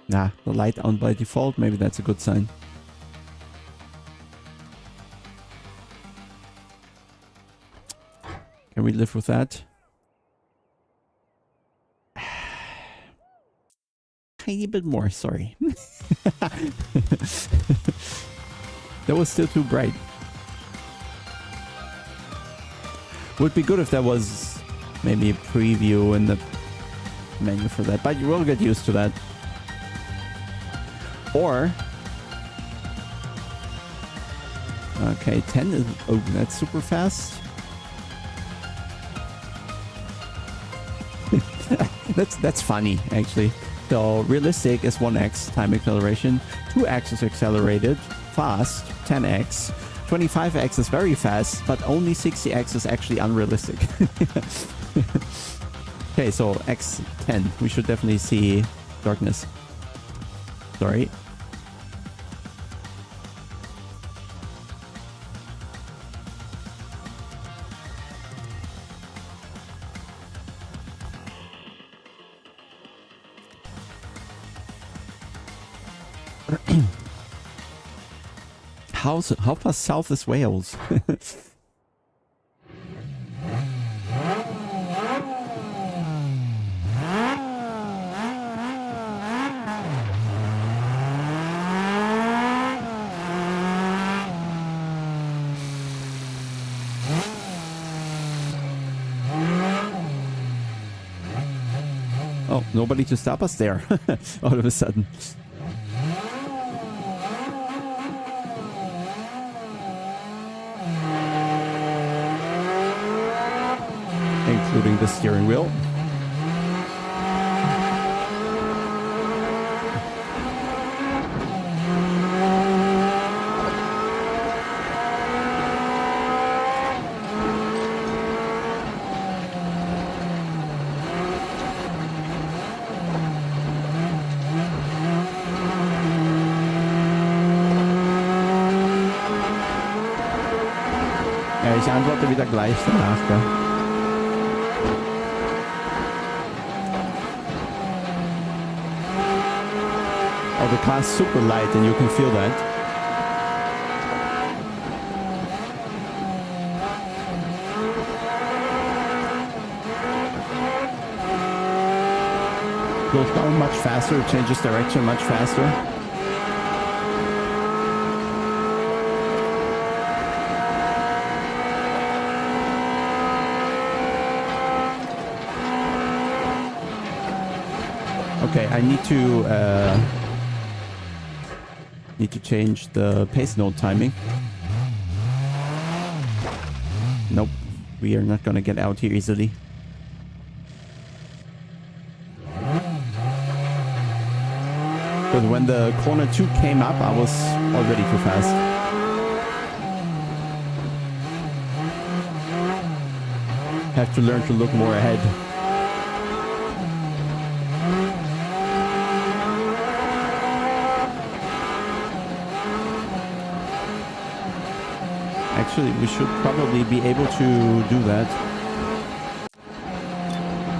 Nah, the light on by default. Maybe that's a good sign. Can we live with that? Tiny bit more, sorry. That was still too bright. Would be good if there was maybe a preview in the menu for that, but you will get used to that. Or... Okay, 10 is... Oh, that's super fast. That's funny, actually. So, realistic is 1x time acceleration. 2x is accelerated. Fast, 10x. 25x is very fast, but only 60x is actually unrealistic. Okay, so x10. We should definitely see darkness. Sorry. How far south is Wales? Oh, nobody to stop us there all of a sudden. Including the steering wheel. Ja, ich antworte wieder gleich danach, gell? Oh, the car's super light and you can feel that. Goes down much faster, changes direction much faster. Okay, I need to change the pace note timing. Nope, we are not gonna get out here easily. Because when the corner 2 came up, I was already too fast. Have to learn to look more ahead. actually, we should probably be able to do that.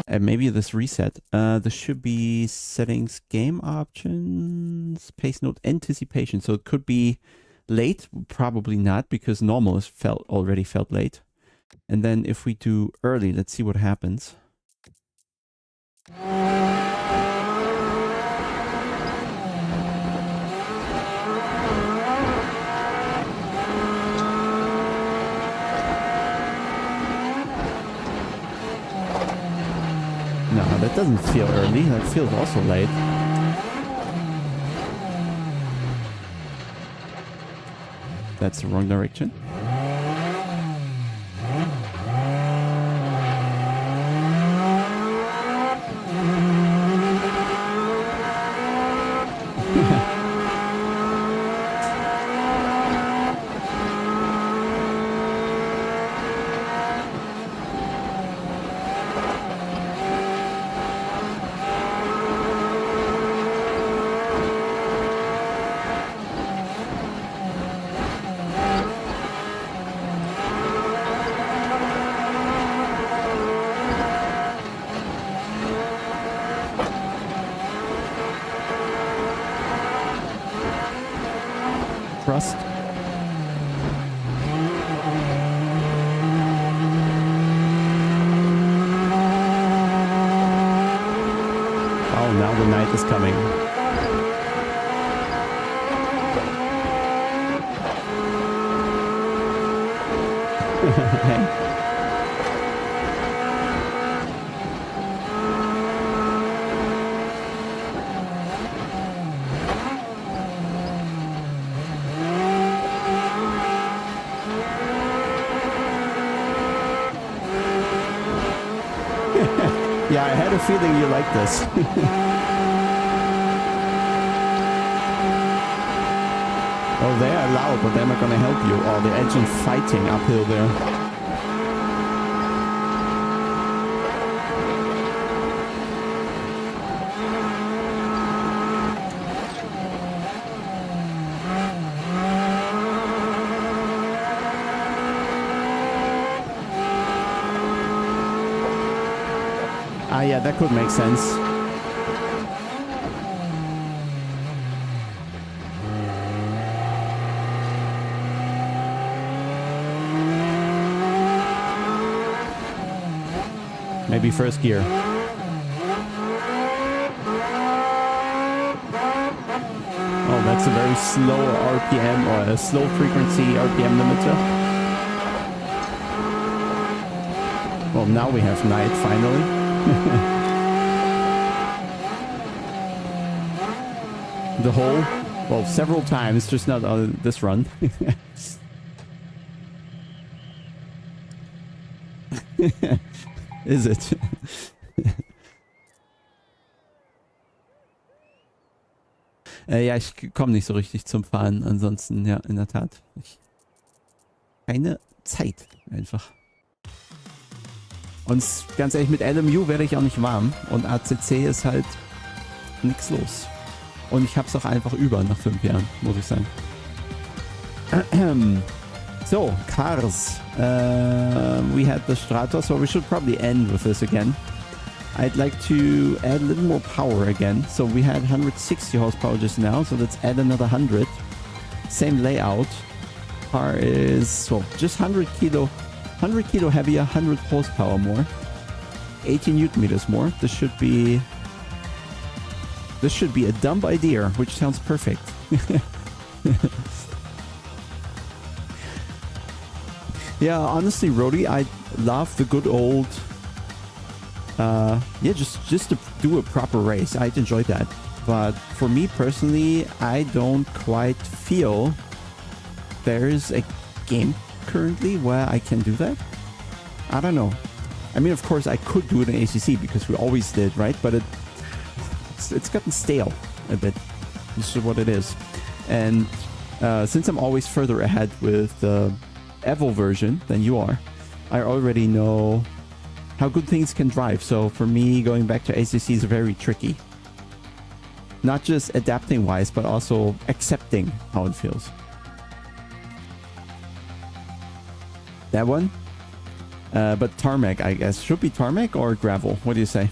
And maybe this reset. This should be settings, game options, pace note, anticipation. So it could be late, probably not, because normal is already felt late. And then if we do early, let's see what happens. No, that doesn't feel early. That feels also late. That's the wrong direction. Trust. Oh, now the night is coming. Yeah, I had a feeling you like this. Oh, they are loud, but they're not gonna help you. Oh, the engine fighting uphill there. Ah, yeah, that could make sense. Maybe first gear. Oh, that's a very slow RPM or a slow frequency RPM limiter. Well, now we have night finally. The whole, well, several times, just not on this run. Is it? Ja, ich komme nicht so richtig zum Fahren. Ansonsten, ja, in der Tat. Keine Zeit, einfach. Und ganz ehrlich, mit LMU werde ich auch nicht warm. Und ACC ist halt nichts los. Und ich habe es auch einfach über nach 5 Jahren, muss ich sagen. So, cars. We had the Stratos, so we should probably end with this again. I'd like to add a little more power again. So we had 160 horsepower just now, so let's add another 100. Same layout. Car is, well, just 100 kilo heavier, 100 horsepower more. 80 newton meters more. This should be a dumb idea, which sounds perfect. Yeah, honestly, Rody, I love the good old, yeah, just to do a proper race. I'd enjoy that. But for me personally, I don't quite feel there's a game currently where I can do that. I don't know. I mean, of course, I could do it in ACC because we always did, right? But it's gotten stale a bit. This is what it is. And since I'm always further ahead with the Evo version than you are, I already know how good things can drive. So for me, going back to ACC is very tricky. Not just adapting wise, but also accepting how it feels. That one? But tarmac, I guess. Should be tarmac or gravel? What do you say?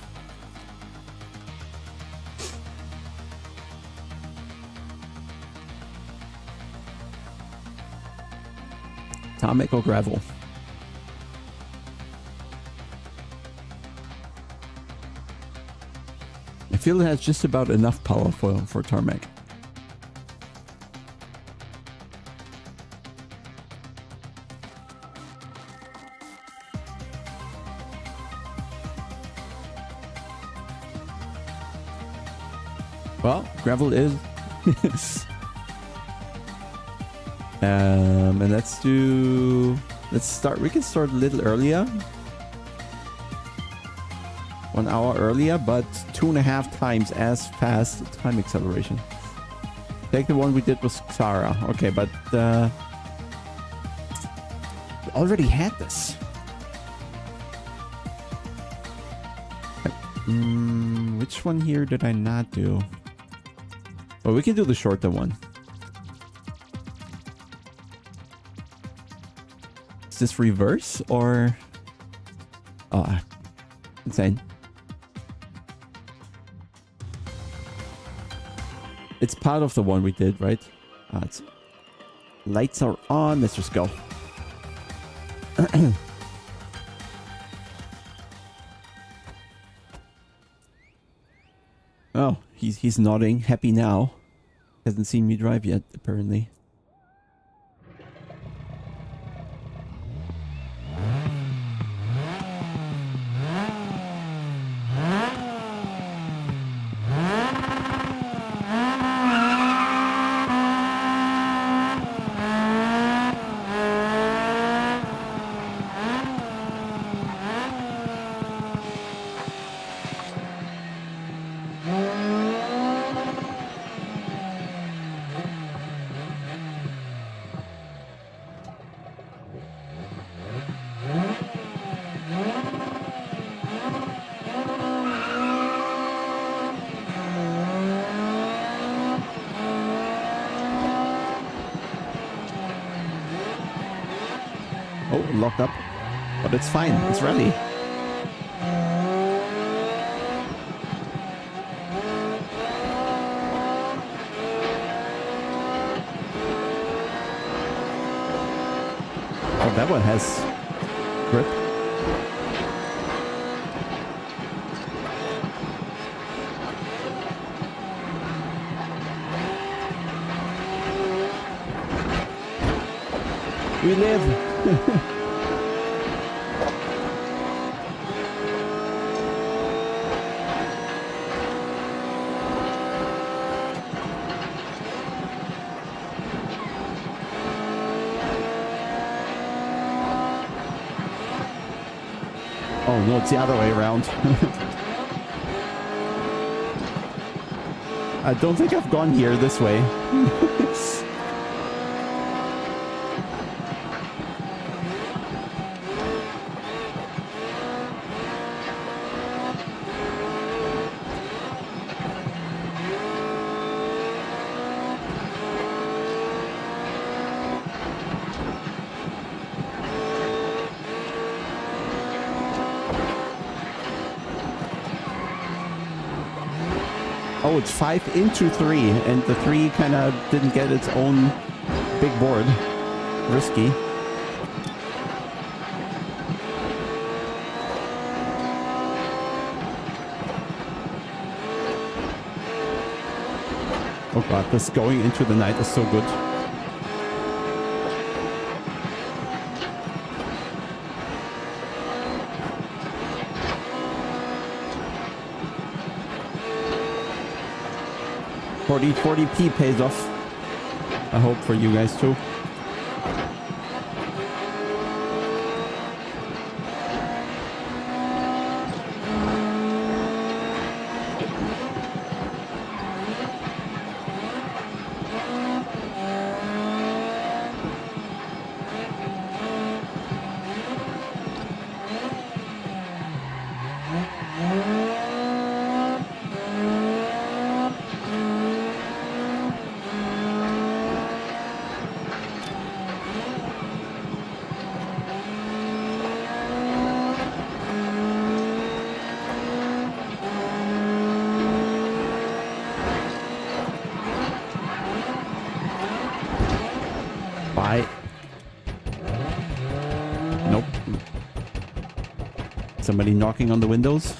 Tarmac or gravel? I feel it has just about enough power for tarmac. Well, gravel is. And let's start. We can start a little earlier. 1 hour earlier, but 2.5 times as fast time acceleration. Take the one we did with Xara. Okay, but we already had this. Which one here did I not do? Well, we can do the shorter one. Is this reverse or... Oh, insane. It's part of the one we did, right? It's... Lights are on. Let's just go. Oh, he's nodding, happy now. Hasn't seen me drive yet, apparently. Locked up, but it's fine. It's rally. Oh, that one has grip. We live. Oh no, it's the other way around. I don't think I've gone here this way. Oh, it's 5 into 3, and the 3 kind of didn't get its own big board. Risky. Oh god, this going into the night is so good. $40p pays off. I hope for you guys too. Somebody knocking on the windows.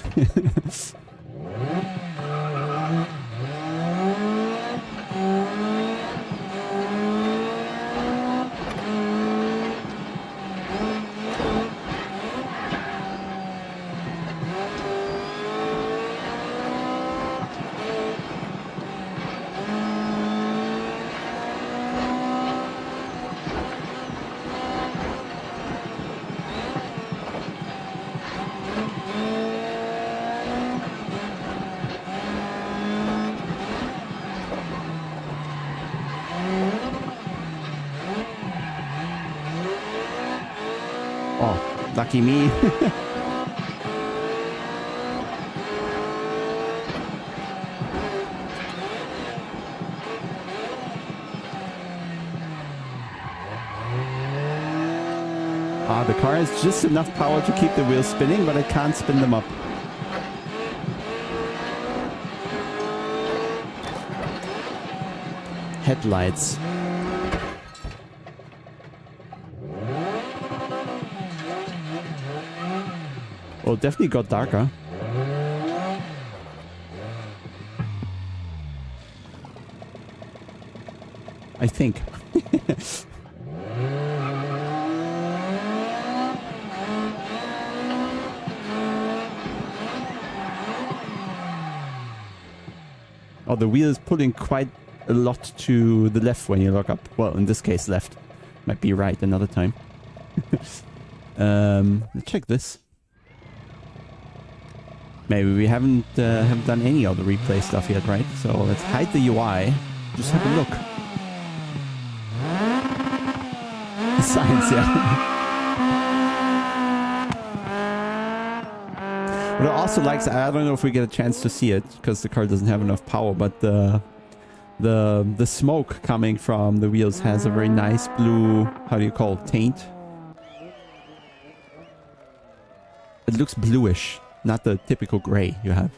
Oh, lucky me. The car has just enough power to keep the wheels spinning, but I can't spin them up. Headlights. Oh, definitely got darker. I think. Oh, the wheel is pulling quite a lot to the left when you lock up. Well, in this case, left. Might be right another time. Let's check this. Maybe we haven't done any of the replay stuff yet, right? So let's hide the UI. Just have a look. Science, yeah. What I also like, I don't know if we get a chance to see it because the car doesn't have enough power, but the smoke coming from the wheels has a very nice blue, how do you call it, taint? It looks bluish, not the typical gray you have.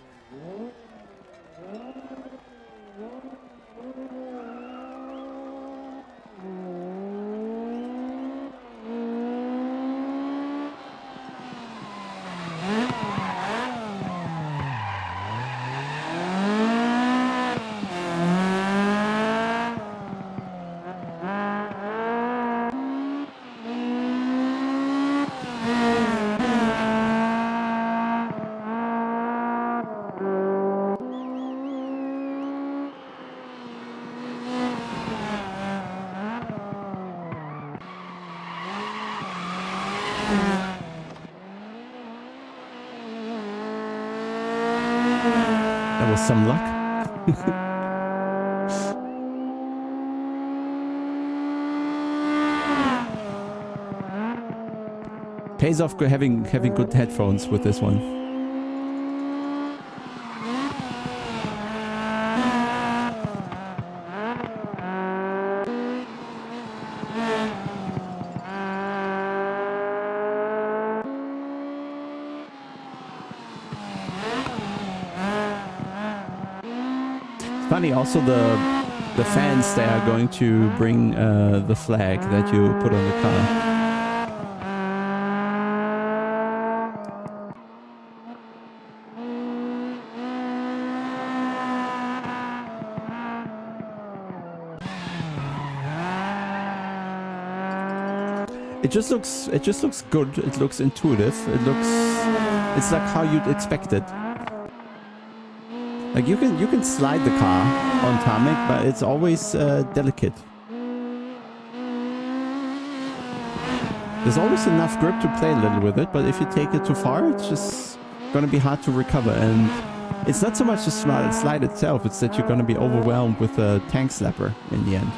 That was some luck. Pays off having good headphones with this one. Funny, also the fans, they are going to bring the flag that you put on the car. It just looks good. It looks intuitive. It's like how you'd expect it. Like you can slide the car on tarmac, but it's always delicate. There's always enough grip to play a little with it, but if you take it too far, it's just gonna be hard to recover. And it's not so much the slide itself, it's that you're gonna be overwhelmed with a tank slapper in the end.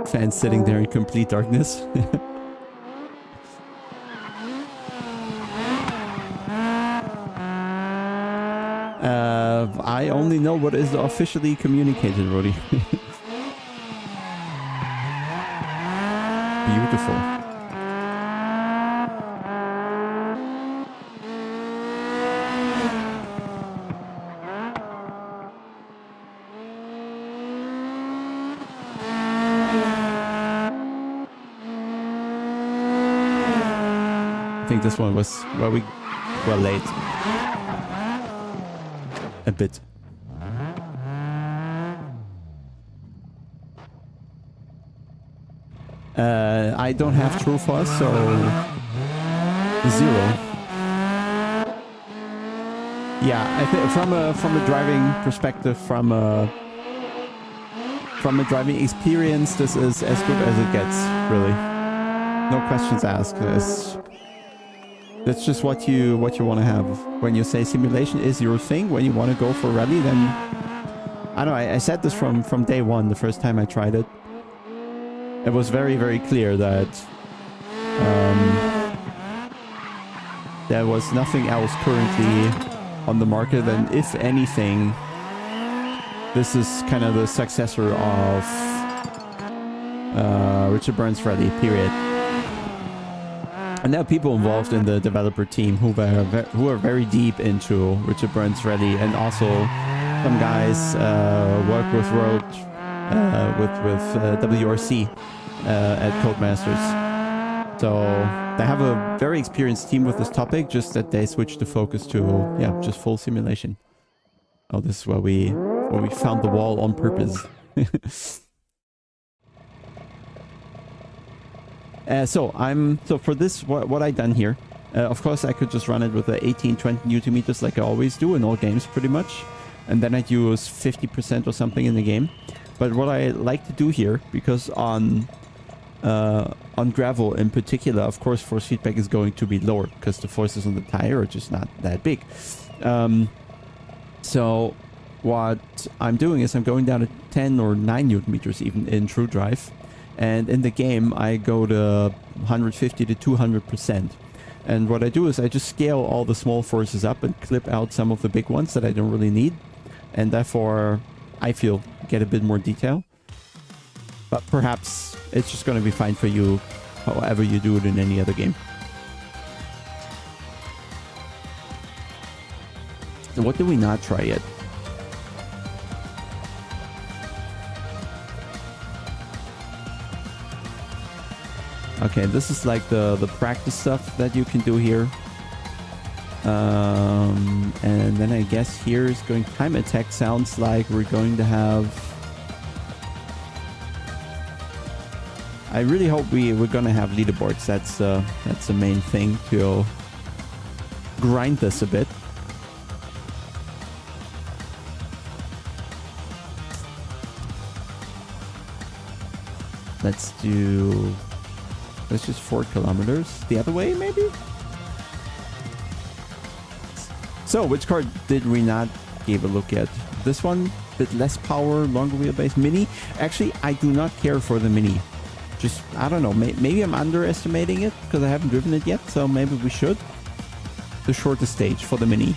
Fans sitting there in complete darkness. I only know what is officially communicated, Roddy. Beautiful. think this one was where we were late. A bit. I don't have true fuzz, so 0. Yeah, I think from a driving perspective, from a driving experience, this is as good as it gets, really. No questions asked. That's just what you want to have. When you say simulation is your thing, when you want to go for rally, then I don't know. I said this from day one, the first time I tried it. It was very, very clear that there was nothing else currently on the market, and if anything, this is kind of the successor of Richard Burns Rally, period. And there are people involved in the developer team who are very deep into Richard Burns Rally, and also some guys work with WRC at Codemasters. So they have a very experienced team with this topic, just that they switched the focus to, yeah, just full simulation. Oh, this is where we found the wall on purpose. So for this, what I done here, of course I could just run it with the 18-20 Newton meters like I always do in all games pretty much, and then I'd use 50% or something in the game. But what I like to do here, because on gravel in particular, of course force feedback is going to be lower because the forces on the tire are just not that big. So what I'm doing is I'm going down to 10 or 9 Newton meters even in true drive. And in the game, I go to 150 to 200%. And what I do is I just scale all the small forces up and clip out some of the big ones that I don't really need. And therefore, I feel, get a bit more detail. But perhaps it's just going to be fine for you, however you do it in any other game. So what did we not try yet? Okay, this is like the practice stuff that you can do here. And then I guess here is going time attack. Sounds like we're going to have... I really hope we're going to have leaderboards. That's the main thing to grind this a bit. Let's just 4 kilometers the other way, maybe? So, which car did we not give a look at? This one, bit less power, longer wheelbase, Mini. Actually, I do not care for the Mini. Just, I don't know, maybe I'm underestimating it because I haven't driven it yet, so maybe we should. The shortest stage for the Mini.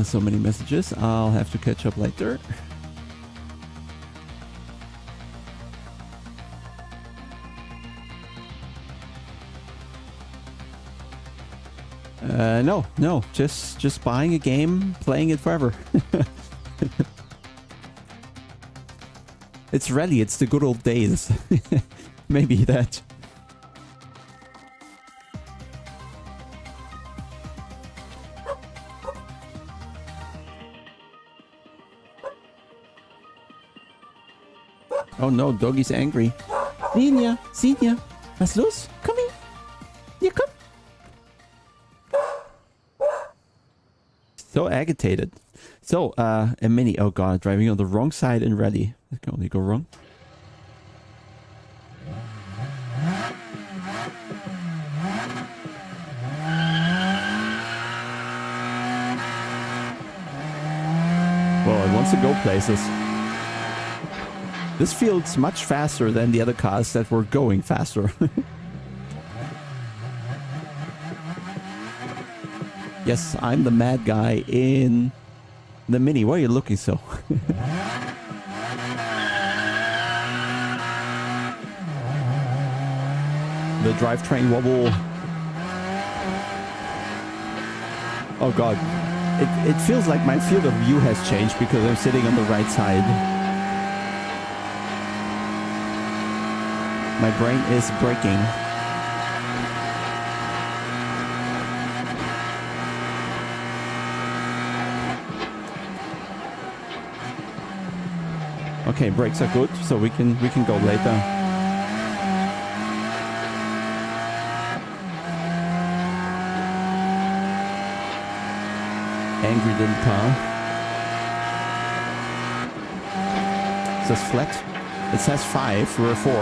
So many messages. I'll have to catch up later. No. Just buying a game, playing it forever. It's rally. It's the good old days. Maybe that. Oh no, Doggy's angry. Sinja, was los? Komm her. Hier, komm. So agitated. So, a Mini. Oh god, driving on the wrong side in rally. That can only go wrong. Well, it wants to go places. This feels much faster than the other cars that were going faster. Yes, I'm the mad guy in The Mini, why are you looking so? The drivetrain wobble. Oh god. It feels like my field of view has changed because I'm sitting on the right side. My brain is breaking. Okay, brakes are good, so we can go later. Angry little car. It says flat. It says 5, we're 4.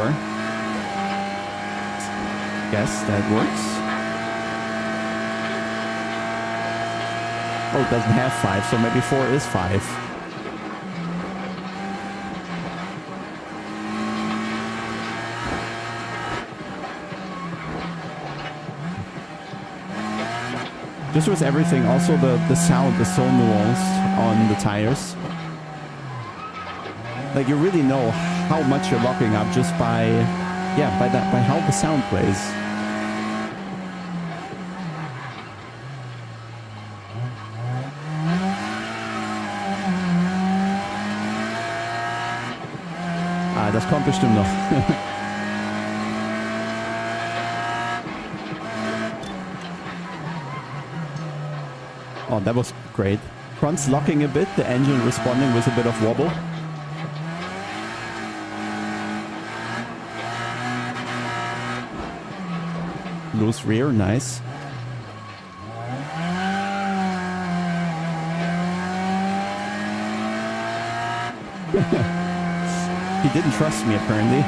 Guess that works. Oh, it doesn't have 5, so maybe 4 is 5. Just with everything, also the sound is so nuanced on the tires. Like you really know how much you're locking up just by, yeah, by how the sound plays. Ah, das kommt bestimmt noch. Oh, that was great. Front's locking a bit, the engine responding with a bit of wobble. Loose rear, nice. He didn't trust me, apparently.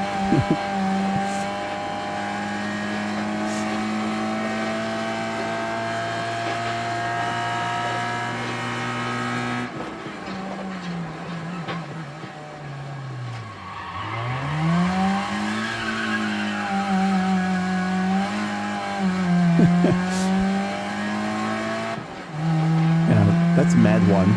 Yeah, that's a mad one.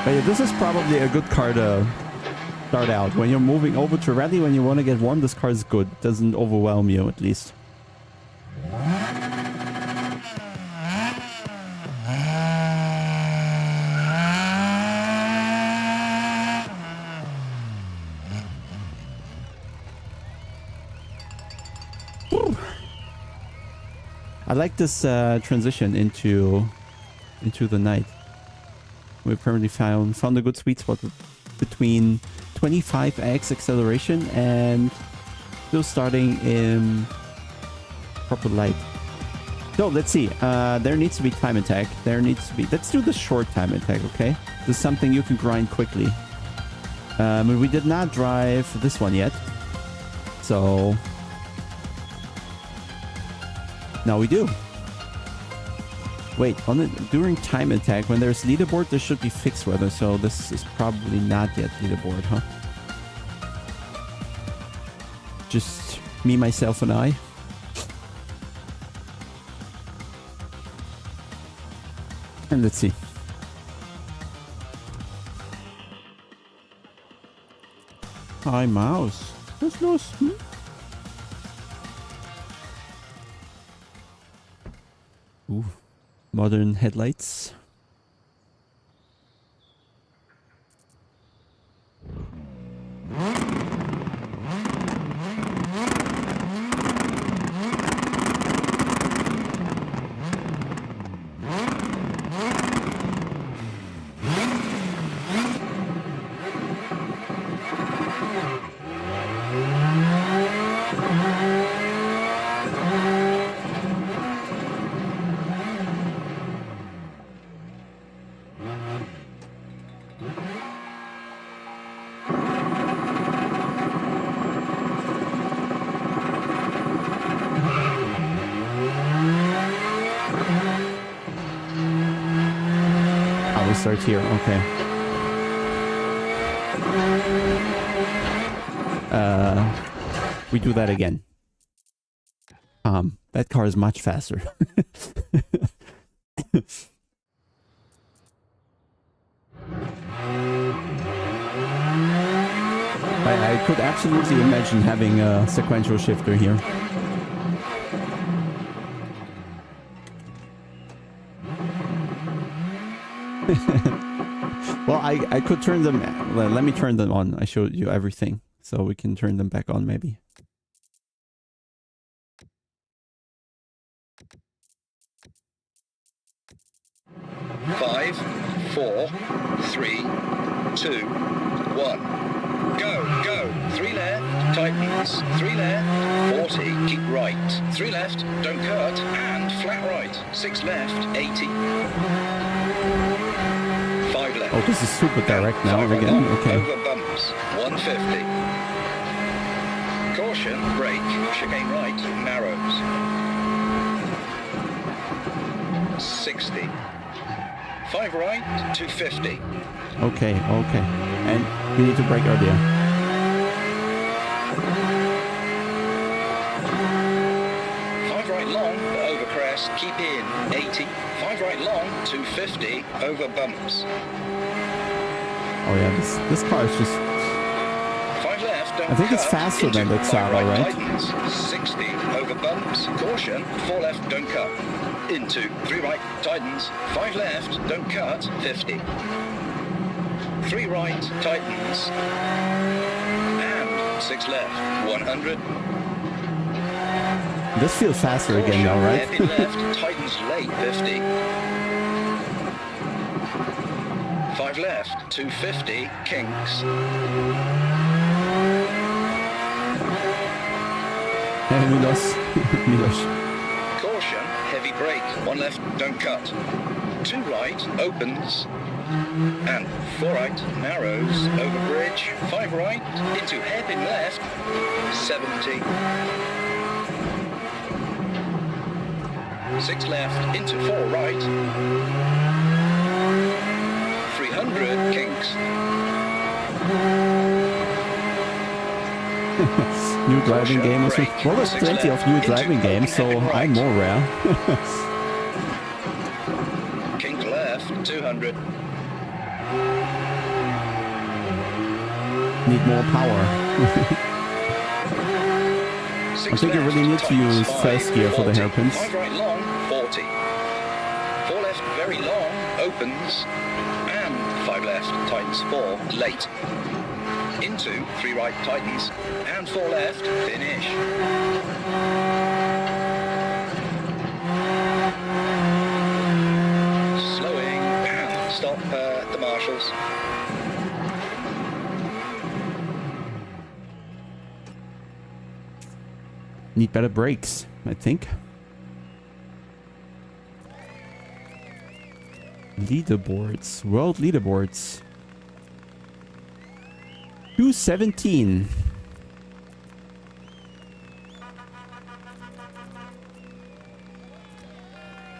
But yeah, this is probably a good car to start out. When you're moving over to rally, when you want to get warm, this car is good. It doesn't overwhelm you, at least. I like this transition into the night. We apparently found a good sweet spot between 25x acceleration and still starting in proper light. So let's see. There needs to be time attack. There needs to be. Let's do the short time attack, okay? This is something you can grind quickly. We did not drive this one yet, so now we do. Wait, during time attack, when there's leaderboard, there should be fixed weather, so this is probably not yet leaderboard, huh? Just me, myself, and I. And let's see. Hi, mouse. What's los? Ooh. Modern headlights. Oh, we start here. Okay. We do that again. That car is much faster. I could absolutely imagine having a sequential shifter here. Well, I could turn them... Let me turn them on. I showed you everything. So we can turn them back on, maybe. Five, 4, 3, 2, 1. Go, go. 3 left, tightens. 3 left, 40, keep right. 3 left, don't cut, and flat right. 6 left, 80. 5 left. Oh, this is super direct now again. Okay. Over bumps, 150. Caution, brake, chicane right, narrows. 60. 5 right, 250. Okay, okay. And we need to brake earlier. 5 right long, over crest, keep in, 80. 5 right long, 250, over bumps. Oh yeah, this car is just... 5 left, don't I think it's cut, faster than the Xara, right? Tightens, 60, over bumps, caution, 4 left, don't cut. Into 3 right, tightens, 5 left, don't cut, 50. 3 right, tightens, and 6 left, 100. This feels faster again now, right? Hairpin left, tightens late, 50. 5 left, 250, kinks. Milos. Milos. Caution, heavy brake, 1 left, don't cut. 2 right, opens. And 4 right, narrows, over bridge. 5 right, into hairpin left, 70. 6 left, into 4 right. 300, kinks. New driving game. Well, there's plenty of new driving games, so I'm more rare. Kink left, 200. Need more power. I think you really need to use first gear for the hairpins. 5 right long, 40. 4 left, very long, opens. And 5 left, tightens 4, late. Into 3 right, tightens. And 4 left, finish. Slowing and stop the marshals. Need better brakes, I think. Leaderboards. World leaderboards. 217.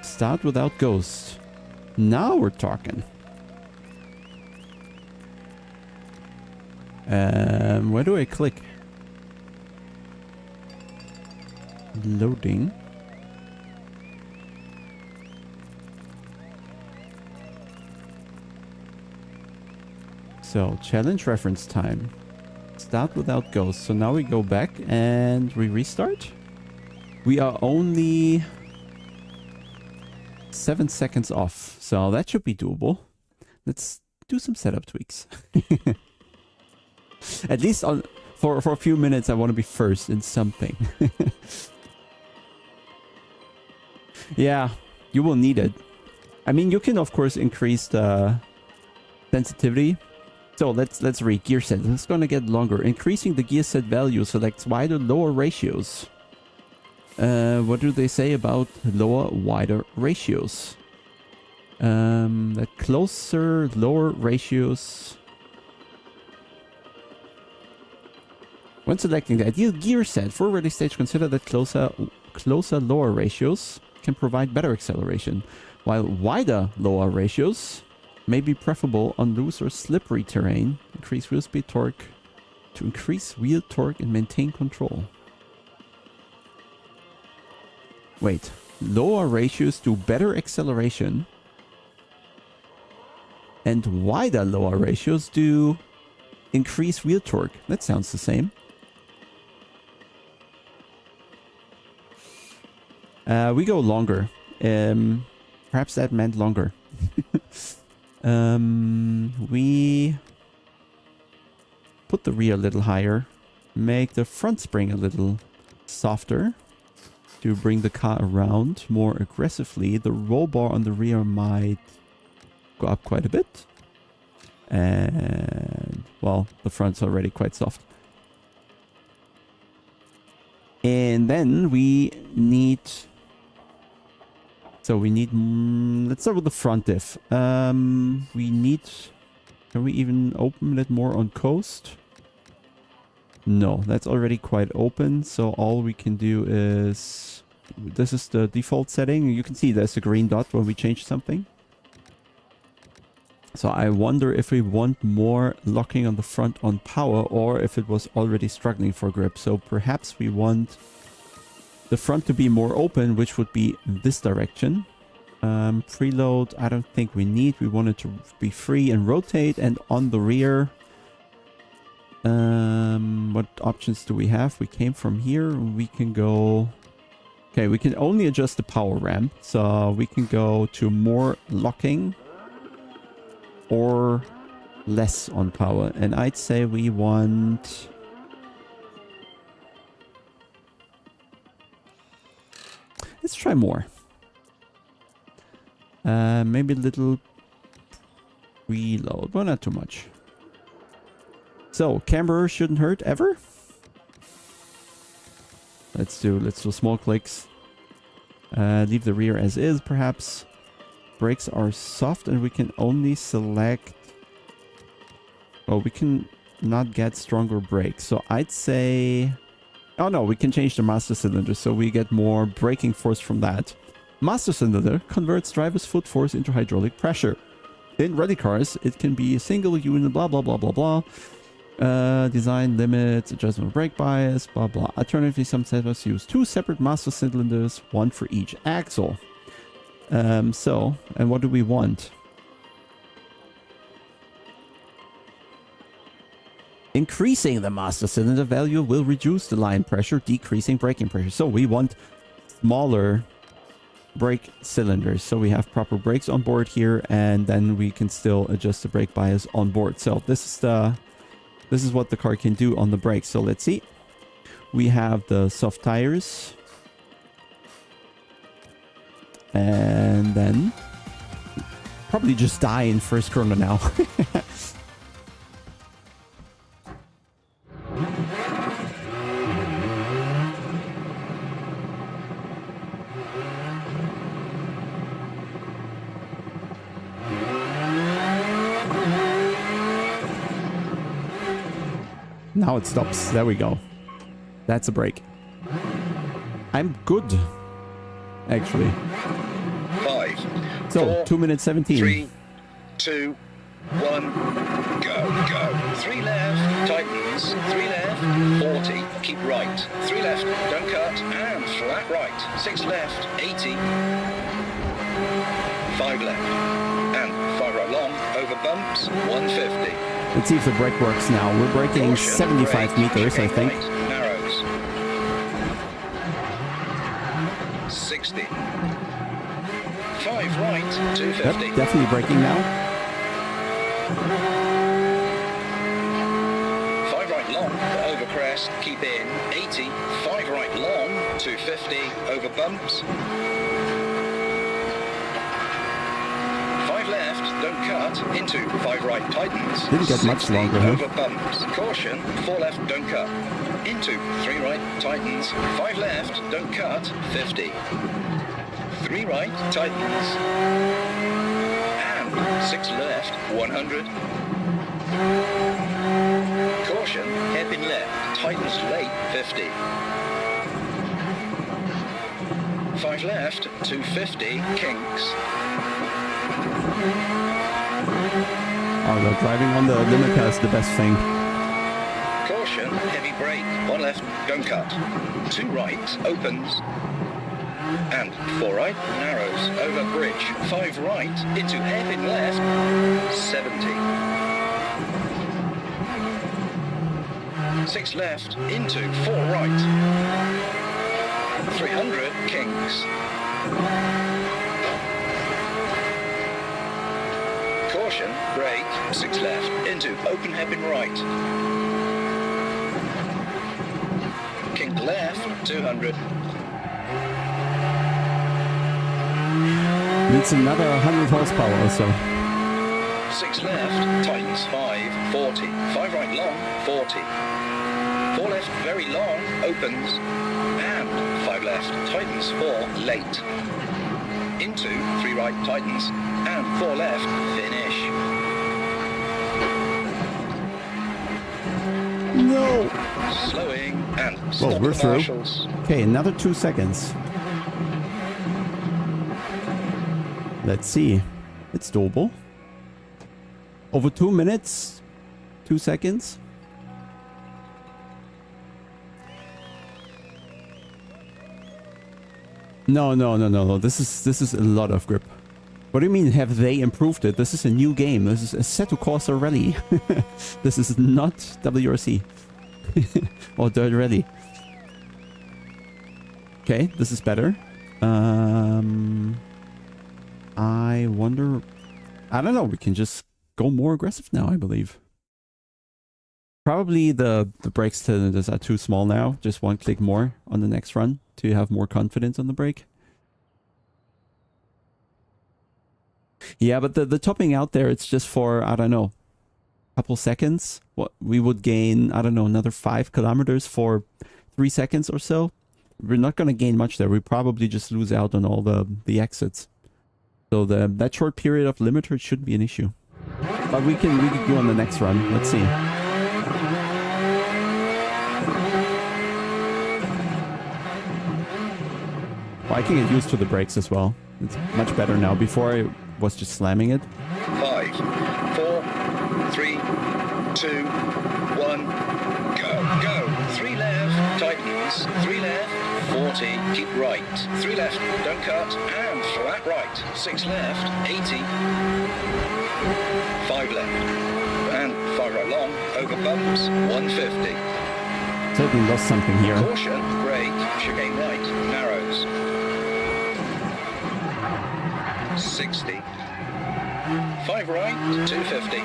Start without ghost. Now we're talking. Where do I click? Loading. So, challenge reference time. Start without ghost. So now we go back and we restart. We are only 7 seconds off. So that should be doable. Let's do some setup tweaks. At least for a few minutes I want to be first in something. Yeah, you will need it. I mean, you can of course increase the sensitivity. So let's read gear set. It's going to get longer. Increasing the gear set value selects wider, lower ratios. What do they say about lower, wider ratios? That closer, lower ratios. When selecting the ideal gear set for rally stage, consider that closer, lower ratios can provide better acceleration, while wider, lower ratios may be preferable on loose or slippery terrain. Increase wheel speed torque to increase wheel torque and maintain control. Wait, lower ratios do better acceleration, and wider lower ratios do increase wheel torque. That sounds the same. We go longer. Perhaps that meant longer. We put the rear a little higher. Make the front spring a little softer to bring the car around more aggressively. The roll bar on the rear might go up quite a bit. And, well, the front's already quite soft. And then we need... So we need... let's start with the front diff. We need... Can we even open it more on coast? No, that's already quite open. So all we can do is... This is the default setting. You can see there's a green dot when we change something. So I wonder if we want more locking on the front on power, or if it was already struggling for grip. So perhaps we want the front to be more open, which would be this direction. Preload, I don't think we need. We want it to be free and rotate. And on the rear, what options do we have? We came from here. We can go... Okay, we can only adjust the power ramp. So we can go to more locking or less on power. And I'd say we want... Let's try more. Maybe a little preload, but not too much. So, camber shouldn't hurt ever. Let's do small clicks. Leave the rear as is, perhaps. Brakes are soft and we can only select... Well, we can not get stronger brakes. So I'd say... Oh no, we can change the master cylinder so we get more braking force from that. Master cylinder converts driver's foot force into hydraulic pressure. In rally cars, it can be a single unit, blah, blah, blah, blah, blah. Design limits, adjustment brake bias, blah, blah. Alternatively, some setups use 2 separate master cylinders, 1 for each axle. So, and what do we want? Increasing the master cylinder value will reduce the line pressure, decreasing braking pressure. So we want smaller brake cylinders. So we have proper brakes on board here, and then we can still adjust the brake bias on board. So this is what the car can do on the brakes. So let's see. We have the soft tires. And then probably just die in first corner now. Now it stops. There we go. That's a break. I'm good, actually. 5. So, 4, 2 minutes 17. 3, 2, 1, go. 3 left, tightens. 3 left, 40. Keep right. 3 left, don't cut, and flat right. 6 left, 80. 5 left, and 5 right long, over bumps, 150. Let's see if the brake works now. We're braking 75 meters, I think. Right, narrows. 60. 5 right, 250. Yep, definitely braking now. 5 right long, over crest, keep in, 80. 5 right long, 250, over bumps. 5 left, don't cut, into 5 right tightens. Didn't get much longer, huh? Over bumps. Caution, 4 left, don't cut. Into 3 right tightens. 5 left, don't cut, 50. 3 right tightens. And 6 left, 100. Caution, hairpin left, tightens late, 50. 5 left, 250, kinks. Oh, the driving on the limiter is the best thing. Caution, heavy brake. 1 left, don't cut. 2 right, opens. And 4 right, narrows, over bridge. 5 right, into hairpin left, 70. 6 left, into 4 right. 300, kinks. Caution, brake, 6 left, into open hairpin right. Kink left, 200. Needs another 100 horsepower or so. 6 left, tightens 5, 40. 5 right long, 40. 4 left, very long, opens. And 5 left, tightens 4, late. Into 3 right, tightens. And 4 left, finish. No! Slowing and Well, stop we're the through. marshals. Okay, another 2 seconds. Let's see. It's doable. Over 2 minutes, 2 seconds. No. This is a lot of grip. What do you mean, have they improved it? This is a new game. This is Assetto Corsa RALLY. This is not WRC. Or Dirt Rally. Okay, this is better. I wonder... I don't know, we can just go more aggressive now, I believe. Probably the brake cylinders are too small now. Just 1 click more on the next run to have more confidence on the brake. Yeah, but the topping out there, it's just for, I don't know, a couple seconds. What we would gain, I don't know, another 5 kilometers for 3 seconds or so. We're not going to gain much there. We probably just lose out on all the exits. So that short period of limiter shouldn't be an issue. But we can go on the next run. Let's see. Well, I can get used to the brakes as well. It's much better now. Before I was just slamming it. 5, 4, 3, 2, 1, go. 3 left, tightens. 3 left, 40, keep right. 3 left, don't cut, and flat right. 6 left, 80. 5 left, and 5 right long, over bumps, 150. Certainly lost something here. Caution, brake, chicane right, narrows. 60. 5 right, 250.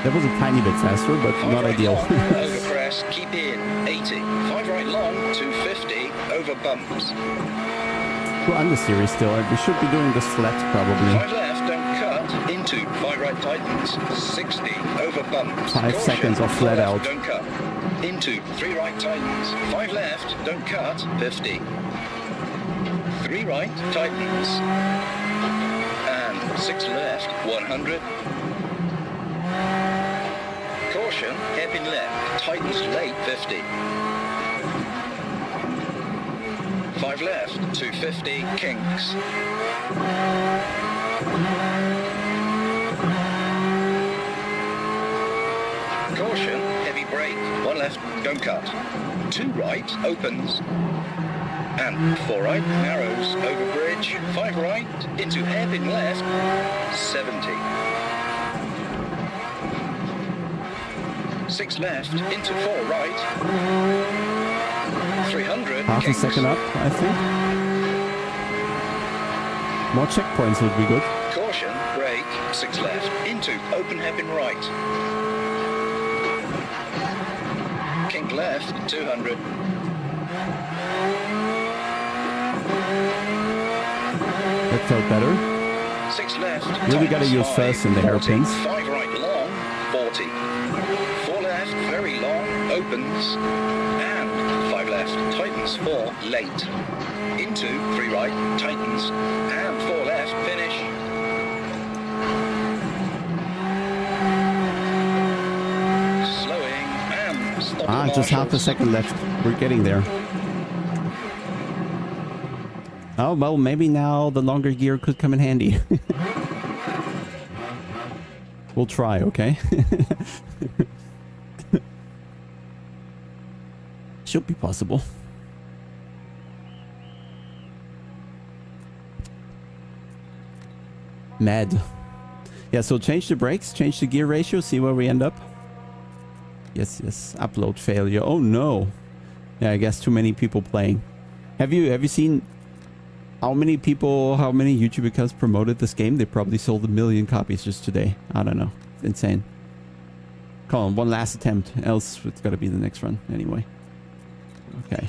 That was a tiny bit faster, but 5 not right ideal. long, over crest, keep in, 80. 5 right long, 250, over bumps. We're understeer still. We should be doing this flat, probably. 5 left, don't cut, into 5 right tightens, 60, over bumps. 5 seconds of flat left, out. don't cut, into 3 right tightens, 5 left, don't cut, 50. 3 right, tightens, and 6 left, 100. Caution, hairpin left, tightens late, 50. 5 left, 250, kinks. Caution, heavy brake, 1 left, don't cut. 2 right, opens. And 4 right, narrows, over bridge. 5 right, into hairpin left, 70. 6 left, into 4 right. 300, Half kinks. a second up, I think. More checkpoints would be good. Caution, brake, 6 left, into open hairpin right. Kink left, 200. That felt better. 6 left. Really gotta use first in the hairpins. 5 right long, 40. 4 left, very long, opens. And 5 left, tightens 4, late. Into 3 right, tightens. And 4 left, finish. Slowing and stopping. Just half a second left. We're getting there. Oh, well, maybe now the longer gear could come in handy. We'll try, okay? Should be possible. Mad. Yeah, so change the brakes, change the gear ratio, see where we end up. Yes, yes. Upload failure. Oh no. Yeah, I guess too many people playing. Have you seen how many people, how many YouTube accounts promoted this game? They probably sold 1 million copies just today. I don't know. It's insane. Come on, one last attempt. Else it's gotta be the next run anyway. Okay.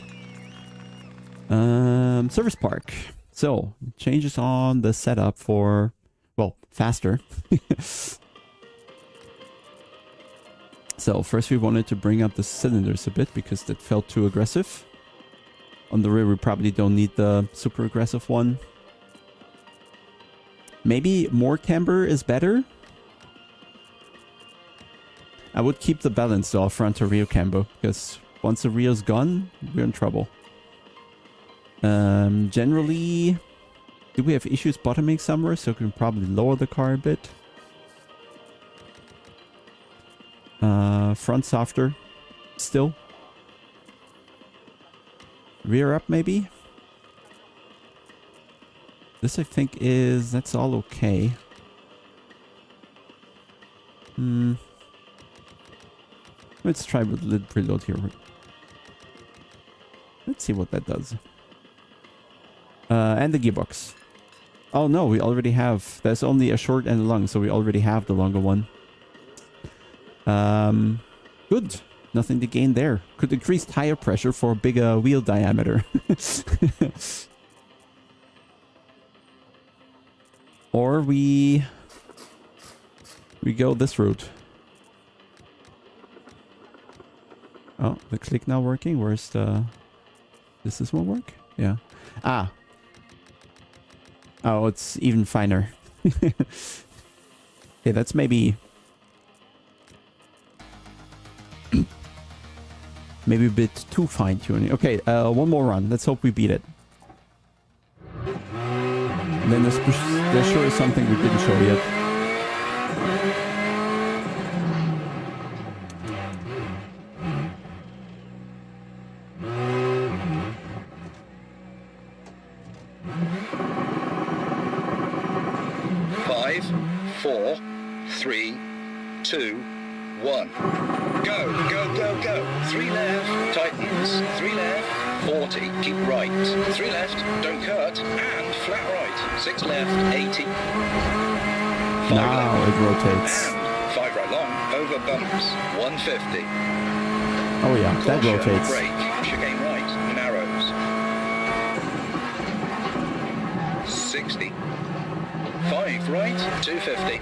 Service park. So, changes on the setup for, well, faster. So, first we wanted to bring up the cylinders a bit because that felt too aggressive. On the rear we probably don't need the super aggressive one. Maybe more camber is better. I would keep the balance though, front to rear camber, because once the rear's gone, we're in trouble. Generally, do we have issues bottoming somewhere? So we can probably lower the car a bit. Front softer, still. Rear up maybe. This I think is, that's all okay. Let's try with lid preload here. Let's see what that does. And the gearbox. Oh no, we already have. There's only a short and a long, so we already have the longer one. Good. Nothing to gain there. Could increase tire pressure for a bigger wheel diameter. Or we go this route. Oh, the click now working. Where's the... Does this one work? Yeah. Ah. Oh, it's even finer. Okay, that's maybe... maybe a bit too fine-tuning. Okay, one more run. Let's hope we beat it. And then there sure is something we didn't show yet. Five, 4, 3, 2, 1. Go, go, go, go. 3 left, tightens. 3 left, 40. Keep right. 3 left, don't cut. And flat right. 6 left, 80. 5 now left, it rotates. and 5 right long, over bumps. 150. Oh yeah, that Caution, rotates. brake, chicane right, narrows. 60. 5 right, 250.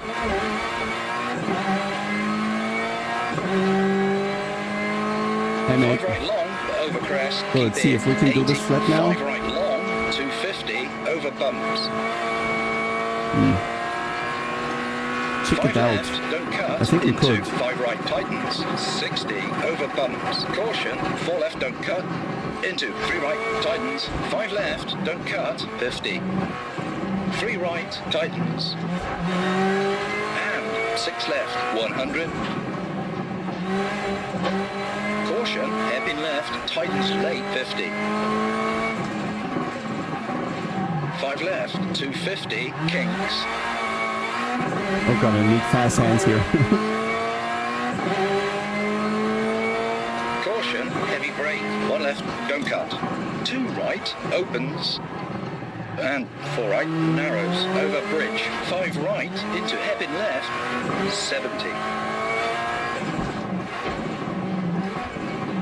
Hey mate. 5 right long, over crest. Well, let's see if we can do this flat now. 5 right long, 250, over bumps. Check 5 it out. left, don't cut. I think we into could. 5 right tightens, 60, over bumps. Caution, 4 left, don't cut. Into 3 right tightens, 5 left, don't cut, 50. 3 right tightens. And 6 left, 100. Caution, hairpin left, tightens late, 50. 5 left, 250, kinks. Oh god, I need fast hands here. Caution, heavy brake, 1 left, don't cut. 2 right, opens. And 4 right, narrows, over bridge. 5 right, into hairpin left, 70.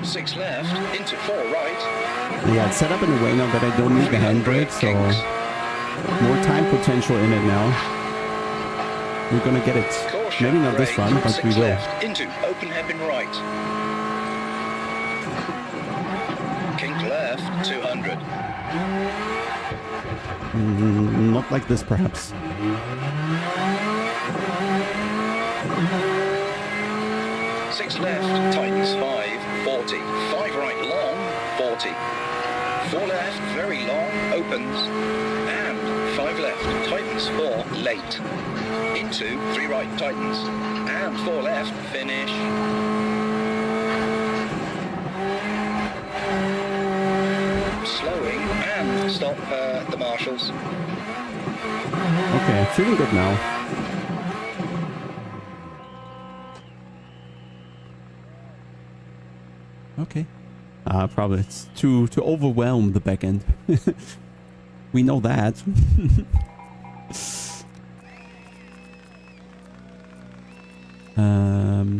6 left, into 4 right. Yeah, it's set up in a way now that I don't need the handbrake, so more time potential in it now. We're gonna get it. Caution, Maybe not this brake, run, but 6 we will. left, into open hairpin right. Kink left, 200. Not like this, perhaps. 6 left, tightens 5, 40. 5 right long, 40. 4 left, very long, opens, and 5 left, tightens 4, late. Into 3 right, tightens, and 4 left, finish. Slowing, and stop the marshals. Okay, feeling good now. Okay. Probably it's to overwhelm the back end. We know that.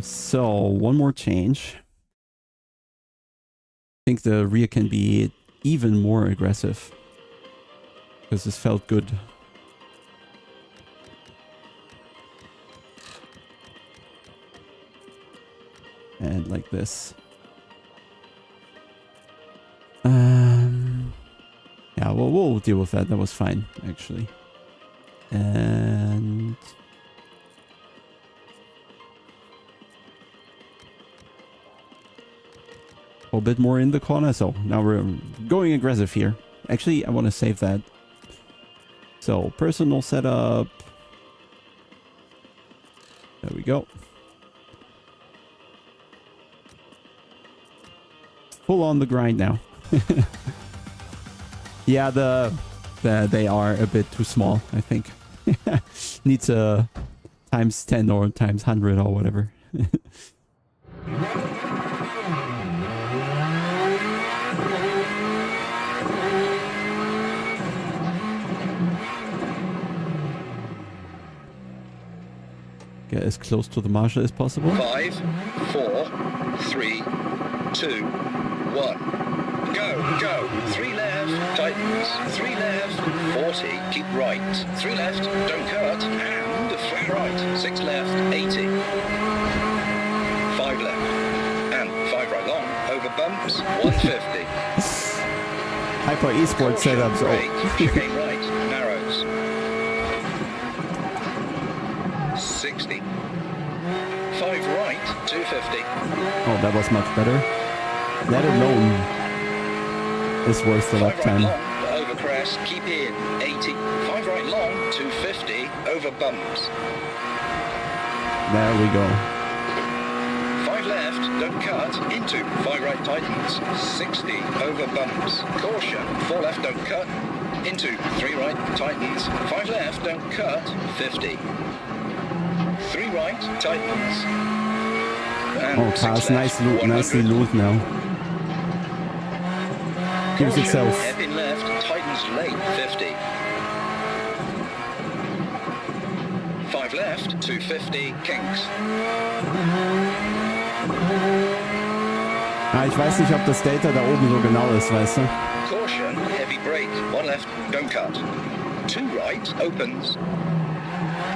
So one more change. I think the rear can be even more aggressive because this felt good. And like this. Yeah, well, we'll deal with that. That was fine, actually. And a bit more in the corner. So now we're going aggressive here. Actually, I want to save that. So personal setup. There we go. Full on the grind now. Yeah, they are a bit too small, I think. Needs a times 10 or times 100 or whatever. Get as close to the marshal as possible. 5, 4, 3, 2, 1. Go. 3 left, tightens. 3 left, 40, keep right. 3 left, don't cut, and 3 right. 6 left, 80. 5 left, and 5 right long, over bumps, 150. Hyper esports setups. Chicane right, narrows. 60. 5 right, 250. Oh, that was much better. That alone is worth the left time. Over crest, keep in, 80. 5 right long, 250, over bumps. There we go. 5 left, don't cut, into 5 right tightens, 60, over bumps. Caution, 4 left, don't cut, into 3 right tightens, 5 left, don't cut, 50. 3 right tightens. And oh, car's nicely loose now. Gives itself. Hairpin left, tightens late, 50. 5 left, 250, kinks. Ich weiß nicht, ob das Data da oben so genau ist, weißt du? Caution, heavy brake, 1 left, don't cut. 2 right, opens.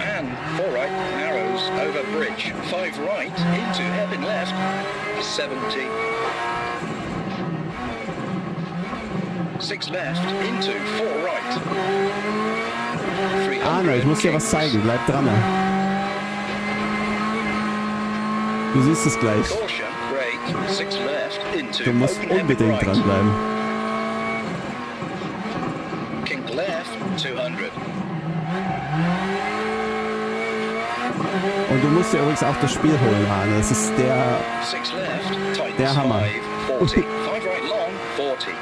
And 4 right, narrows, over bridge. 5 right, into hairpin left, 70. 6 left, into 4 right. 300, Arne, ich muss dir was zeigen, bleib dran. Du siehst es gleich. Caution, brake, 6 left, into Du musst open unbedingt right. dranbleiben. Kink left, 200. Und du musst dir übrigens auch das Spiel holen, Arne. Das ist 6 left, tightens der Hammer. 5, 40. 5 right long, 40.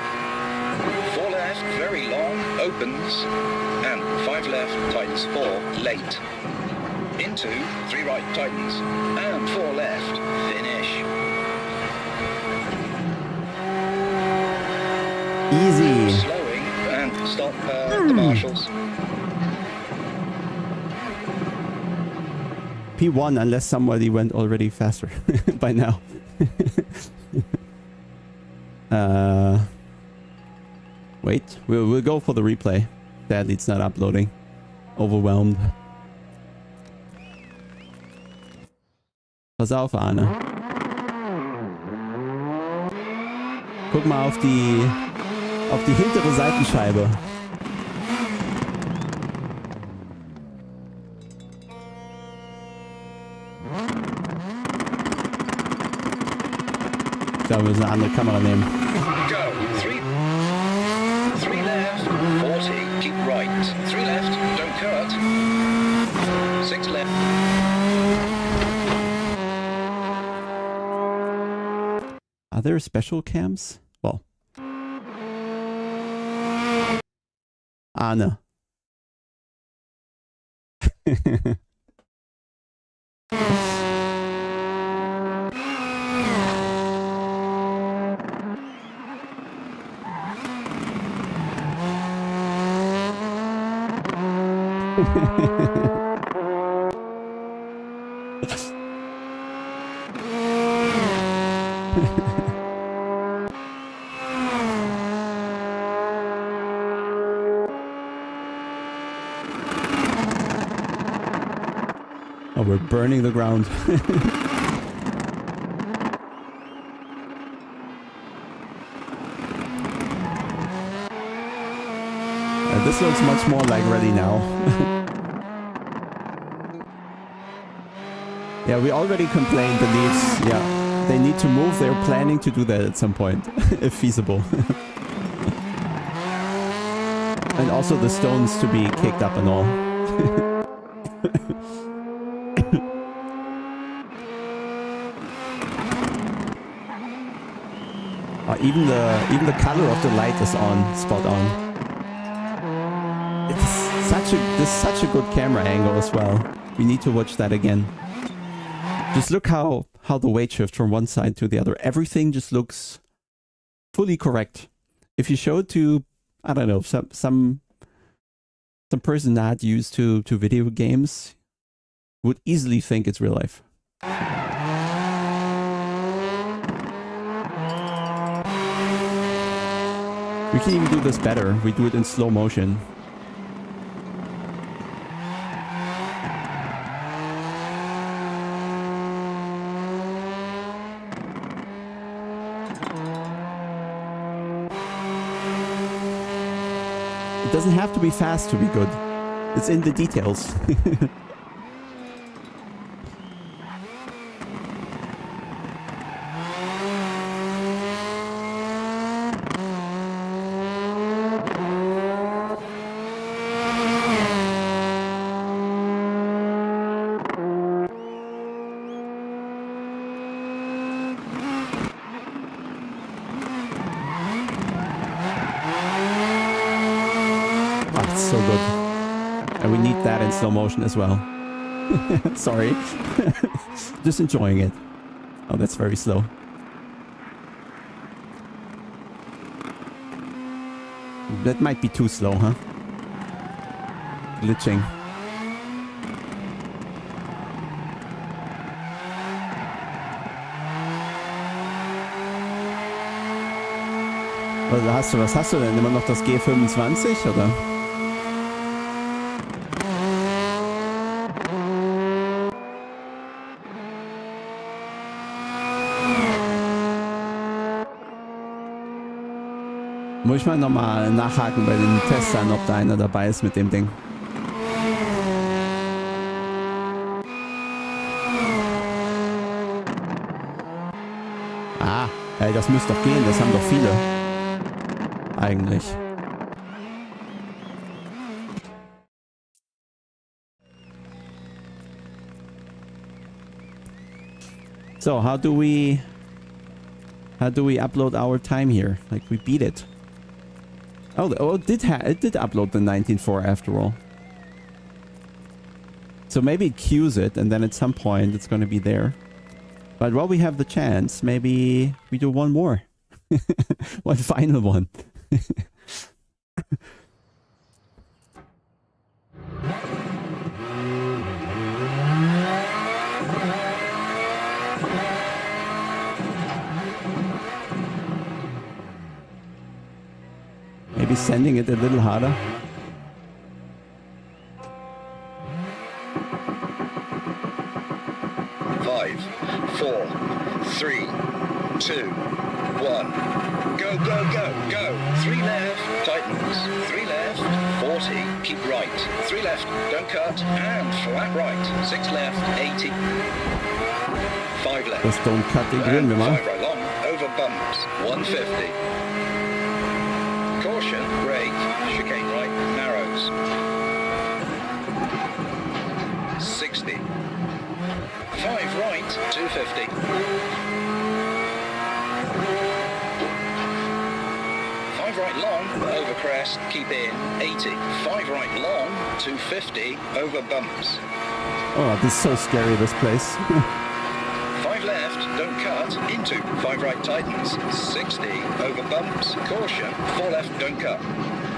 4 left, very long, opens. And 5 left, tightens 4, late. Into 3 right, tightens. And 4 left, finish. easy. Slowing and stop the marshals. P1 unless somebody went already faster by now. Wait, we'll go for the replay. Sadly, it's not uploading. Overwhelmed. Pass auf, Arne. Guck mal auf die hintere Seitenscheibe. Ich glaube, wir müssen eine andere Kamera nehmen. Go. 3. 6 left. Are there special cams? Well. Anna. Oh, we're burning the ground. This looks much more like ready now. Yeah, we already complained the leaves. Yeah, they need to move. They're planning to do that at some point, if feasible. And also the stones to be kicked up and all. Even the color of the light is on, spot on. It's such a good camera angle as well. We need to watch that again. Just look how the weight shift from one side to the other. Everything just looks fully correct. If you show it to, I don't know, some person not used to video games would easily think it's real life. We can even do this better. We do it in slow motion. It doesn't have to be fast to be good. It's in the details. Slow motion as well. Sorry. Just enjoying it. Oh, that's very slow. That might be too slow, huh? Glitching. Was hast du denn? Immer noch das G25, oder? Muss ich mal nochmal nachhaken bei den Testern, ob da einer dabei ist mit dem Ding. Ah, ey, das müsste doch gehen, das haben doch viele. Eigentlich. So, how do we upload our time here? Like, we beat it. Oh, it did upload the 19.4 after all. So maybe it queues it, and then at some point it's going to be there. But while we have the chance, maybe we do one more. One final one. Maybe sending it a little harder. Five, 4, 3, 2, 1. Go, go, go, go. 3 left, tightens. 3 left, 40, keep right. 3 left, don't cut, and flat right. 6 left, 80. 5 left. Das don't cut the green, wir mal. 5 right long, over bumps, 150. Caution, brake, chicane right, narrows. 60. 5 right, 250. 5 right long, over crest, keep in, 80. 5 right long, 250, over bumps. Oh, this is so scary, this place. 5 left, don't cut, into 5 right tightens, 60, over bumps, caution, 4 left, don't cut,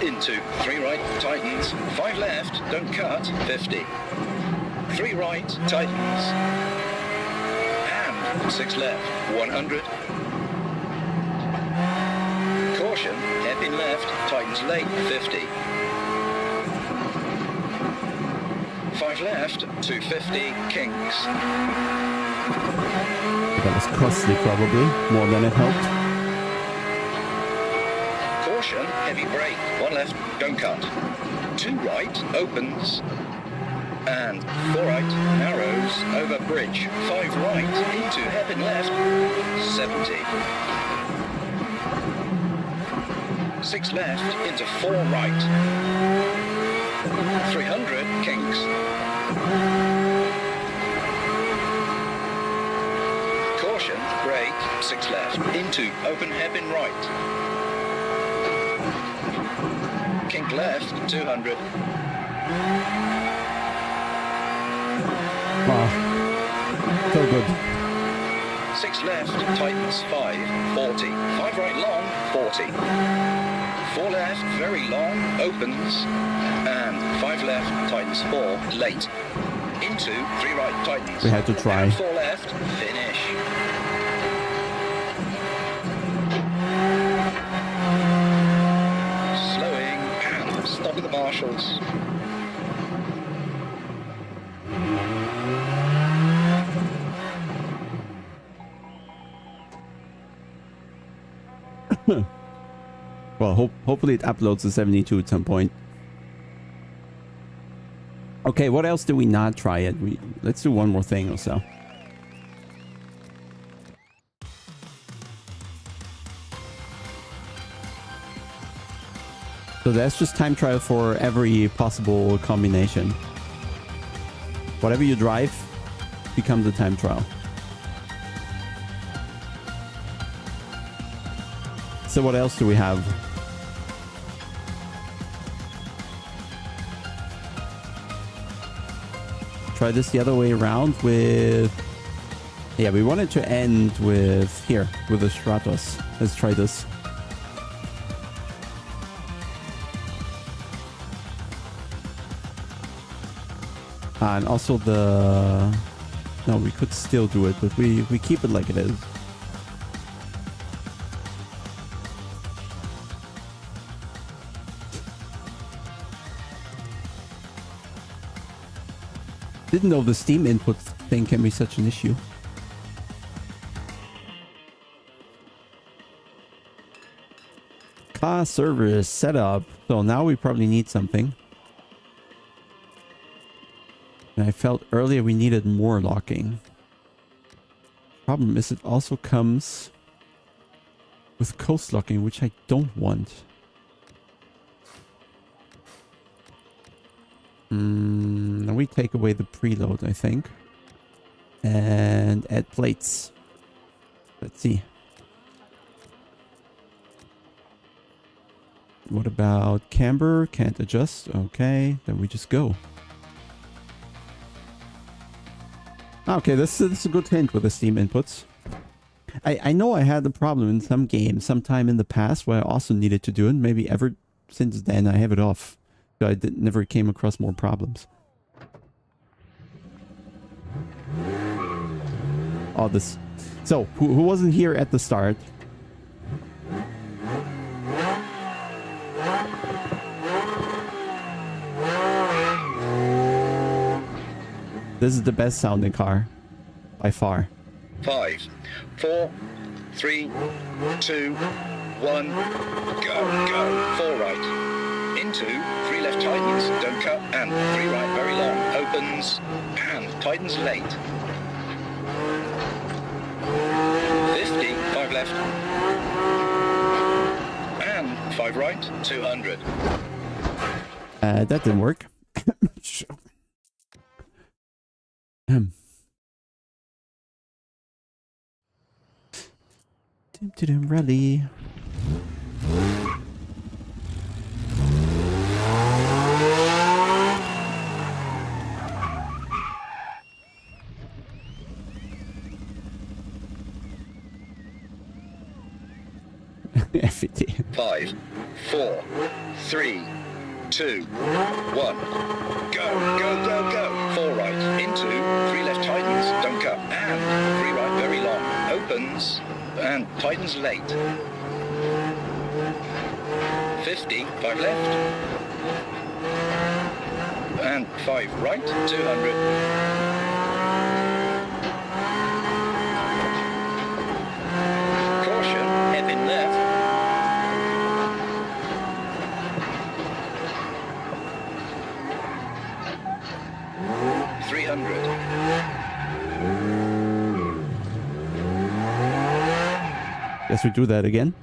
into 3 right tightens, 5 left, don't cut, 50, 3 right tightens, and 6 left, 100, caution, hairpin left, tightens late, 50, 5 left, 250, kinks. That was costly, probably, more than it helped. Caution, heavy brake, 1 left, don't cut. 2 right, opens. And 4 right, narrows, over bridge. 5 right, into hairpin left, 70. 6 left, into 4 right. 300, kinks. Caution, brake, 6 left, into open hairpin right. Kink left, 200. Wow. So good. 6 left, tightens 5, 40. 5 right long, 40. 4 left, very long, opens. And 5 left, tightens 4, late. Into 3 right, tightens. We had to try. And 4 left, finish. Slowing and stopping the marshals. Well, hopefully it uploads to 72 at some point. Okay, what else did we not try yet? Let's do one more thing or so. So that's just time trial for every possible combination. Whatever you drive becomes a time trial. So what else do we have? Try this the other way around with... Yeah, we wanted to end with... Here, with the Stratos. Let's try this. And also the... No, we could still do it, but we keep it like it is. Didn't know the Steam input thing can be such an issue. Car service setup. So now we probably need something. And I felt earlier we needed more locking. Problem is it also comes with coast locking, which I don't want. We take away the preload, I think. And add plates. Let's see. What about camber? Can't adjust. Okay, then we just go. Okay, this is a good hint with the Steam inputs. I know I had the problem in some games sometime in the past where I also needed to do it. Maybe ever since then I have it off. So I never came across more problems. Oh, this. So, who wasn't here at the start? This is the best sounding car. By far. 5, 4, 3, 2, 1, go. 4 right. Into 3 left tightens, don't cut, and 3 right very long, opens, and tightens late. 50, 5 left. And 5 right, 200. That didn't work. Rally. FET. 5, 4, 3, 2, 1. Go, go, go, go. 4 right, into, 3 left tightens, don't cut, and 3 right, very long, opens, and tightens late. 50, 5 left, and 5 right, 200. Caution, hairpin left. 300. Guess we do that again.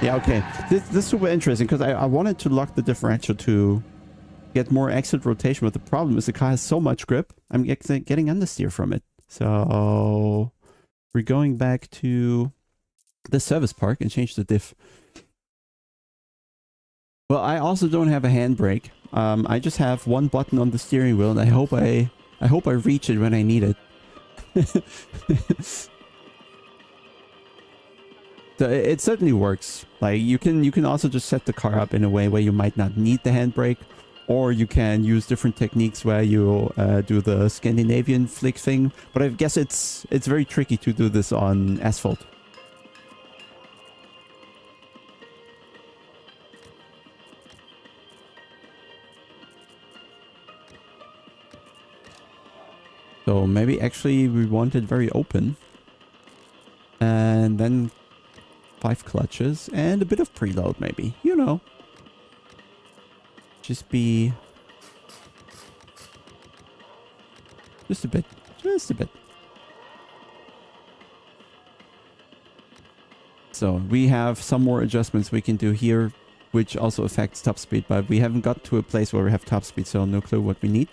Yeah, okay. This is super interesting because I wanted to lock the differential to get more exit rotation, but the problem is the car has so much grip, I'm getting understeer from it. So we're going back to the service park and change the diff. Well, I also don't have a handbrake. I just have one button on the steering wheel, and I hope I reach it when I need it. So it certainly works. Like you can also just set the car up in a way where you might not need the handbrake, or you can use different techniques where you do the Scandinavian flick thing. But I guess it's very tricky to do this on asphalt. So maybe actually we want it very open. And then 5 clutches and a bit of preload maybe, you know. Just be... just a bit. Just a bit. So we have some more adjustments we can do here, which also affects top speed, but we haven't got to a place where we have top speed, so no clue what we need.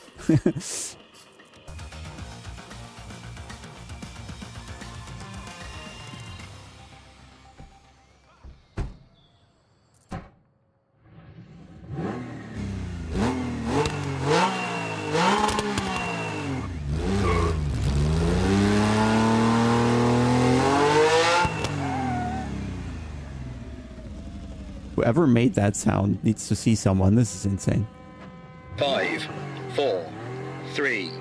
Whoever made that sound needs to see someone. This is insane. 5, 4, 3,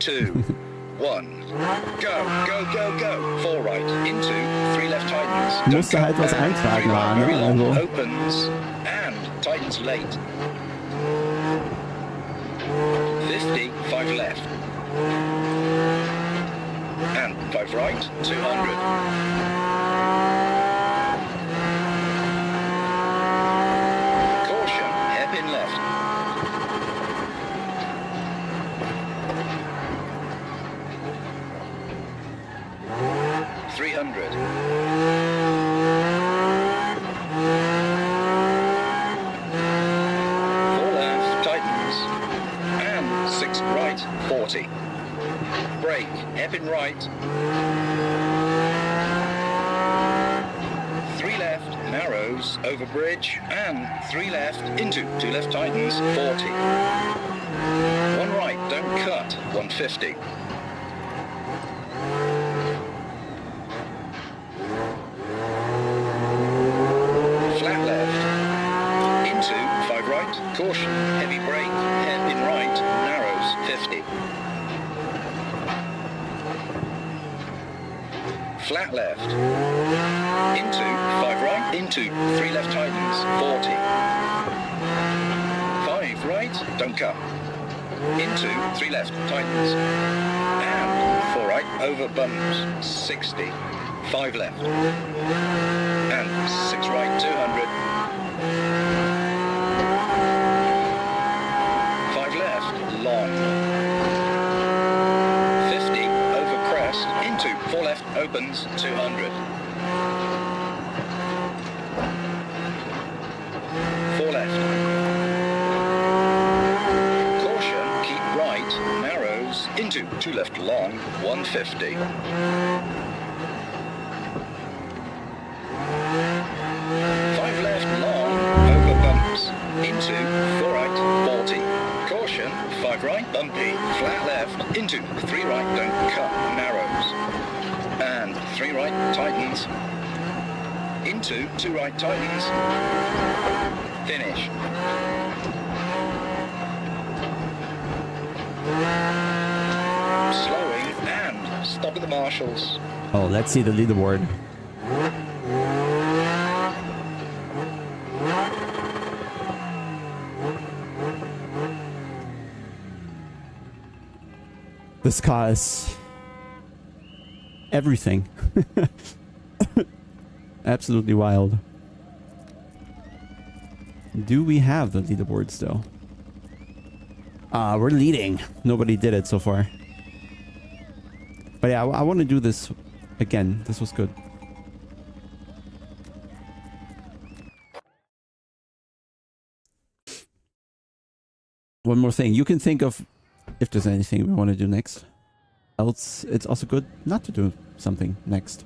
2, 1. Go, go, go, go. 4 right, into, 3 left tightens. Musste halt was eintragen, war, ne? Also. Opens and tightens late. 50, 5 left. And 5 right, 200. Left. 300. 4 left, tightens, and 6 right, 40. Brake, hairpin right. 3 left, narrows, over bridge, and 3 left, into, 2 left tightens, 40. 1 right, don't cut, 150. Flat left, into, 5 right, caution, heavy brake, hairpin right, narrows, 50. Flat left, into, 5 right, into, 3 left tightens, 40. 5 right, don't cut. Into, 3 left, tightens. And 4 right, over bumps, 60. 5 left. And 6 right, 200. 5 left, long. 50, over crest, into, 4 left, opens, 200. 4 left. Caution, keep right, narrows, into into 2 left long, 150. 5 left long, over bumps, into 4 right, 40. Caution, 5 right, bumpy, flat left, into 3 right, don't cut, narrows. And 3 right, tightens. Into 2 right, tightens. Finish. Slowing and stop at the marshals. Oh, let's see the leaderboard. This car is everything. Absolutely wild. Do we have the leaderboard still? We're leading. Nobody did it so far. But yeah, I want to do this again. This was good. One more thing. You can think of if there's anything we want to do next. Else, it's also good not to do something next.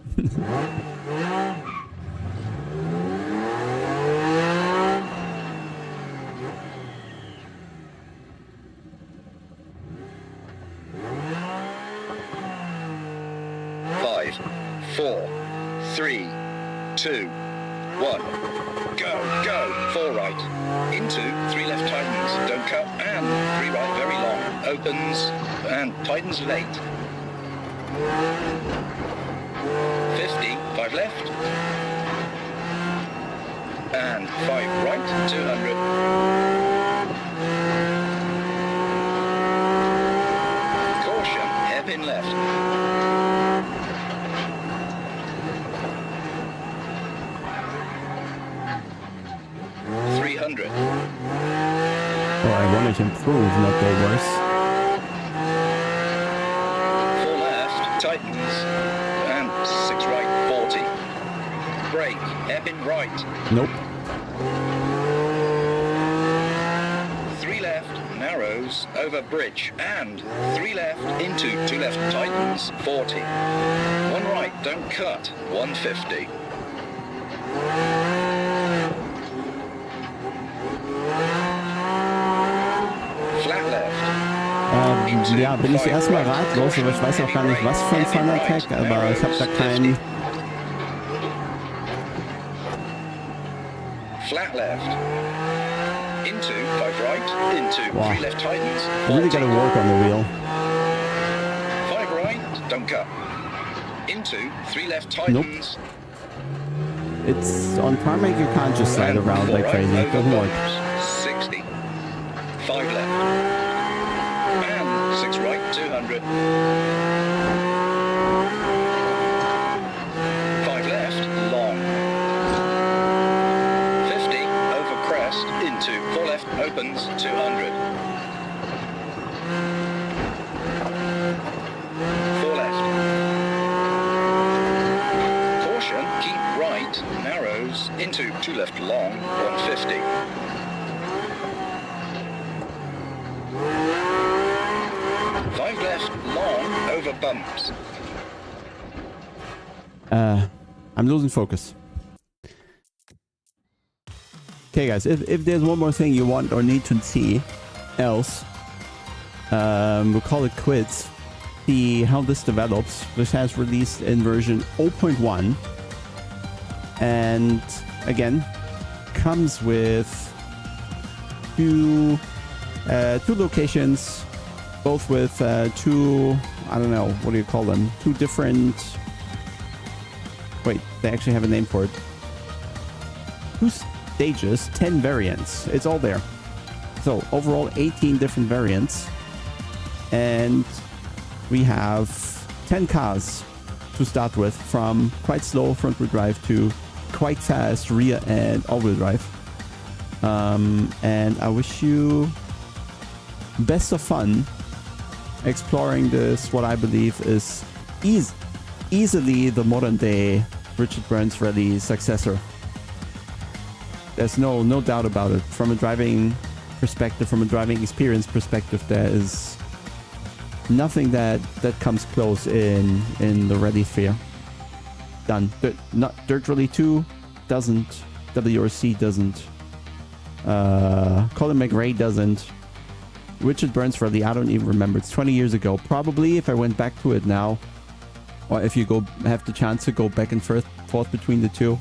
4, 3, 2, 1. Go, go, 4 right. Into 3 left tightens, don't cut, and 3 right very long. Opens, and tightens late. 50, 5 left. And 5 right, 200. Caution, hairpin left. Oh, I wanted to improve, not go worse. 4 left, tightens, and 6 right, 40. Brake, hairpin right. Nope. 3 left, narrows, over bridge, and 3 left, into 2 left, tightens, 40. 1 right, don't cut, 150. Ja, bin ich erstmal ratlos, aber ich weiß auch gar nicht, was für ein Fun Attack, aber ich habe da keinen. Flat left. Into 5 right, into 3 left tightens. I really gotta work on the wheel. 5 right, don't cut. Into 3 left tightens. Nope. It's on tarmac, you can't just slide around like crazy. It doesn't work. 60. 5 left. 6 right, 200. 5 left, long. 50, over crest, into 4 left, opens, 200. 4 left. Caution, keep right, narrows, into 2 left, long, 150. 5 left, long, over bumps. I'm losing focus. Okay, guys, if there's one more thing you want or need to see else, we'll call it quits. See how this develops. This has released in version 0.1. And again, comes with two locations, both with two, I don't know, what do you call them? Two different, wait, they actually have a name for it. 2 stages, 10 variants. It's all there. So overall 18 different variants. And we have 10 cars to start with, from quite slow front wheel drive to quite fast rear and all wheel drive. And I wish you best of fun exploring this, what I believe is easily the modern day Richard Burns Rally successor. There's no doubt about it. From a driving perspective, from a driving experience perspective, there is Nothing that comes close in the rally sphere. Done. Not Dirt Rally 2 doesn't. WRC doesn't. Colin McRae doesn't. Richard Burns Rally, I don't even remember. It's 20 years ago. Probably if I went back to it now, or if you have the chance to go back and forth between the two,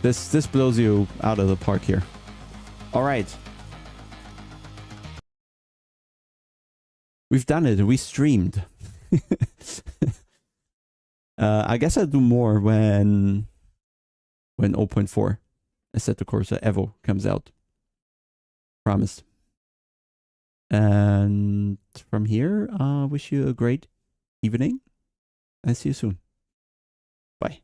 this blows you out of the park here. All right. We've done it. We streamed. I guess I'll do more when 0.4 Assetto Corsa Evo comes out. Promised. And from here, wish you a great evening. And see you soon. Bye.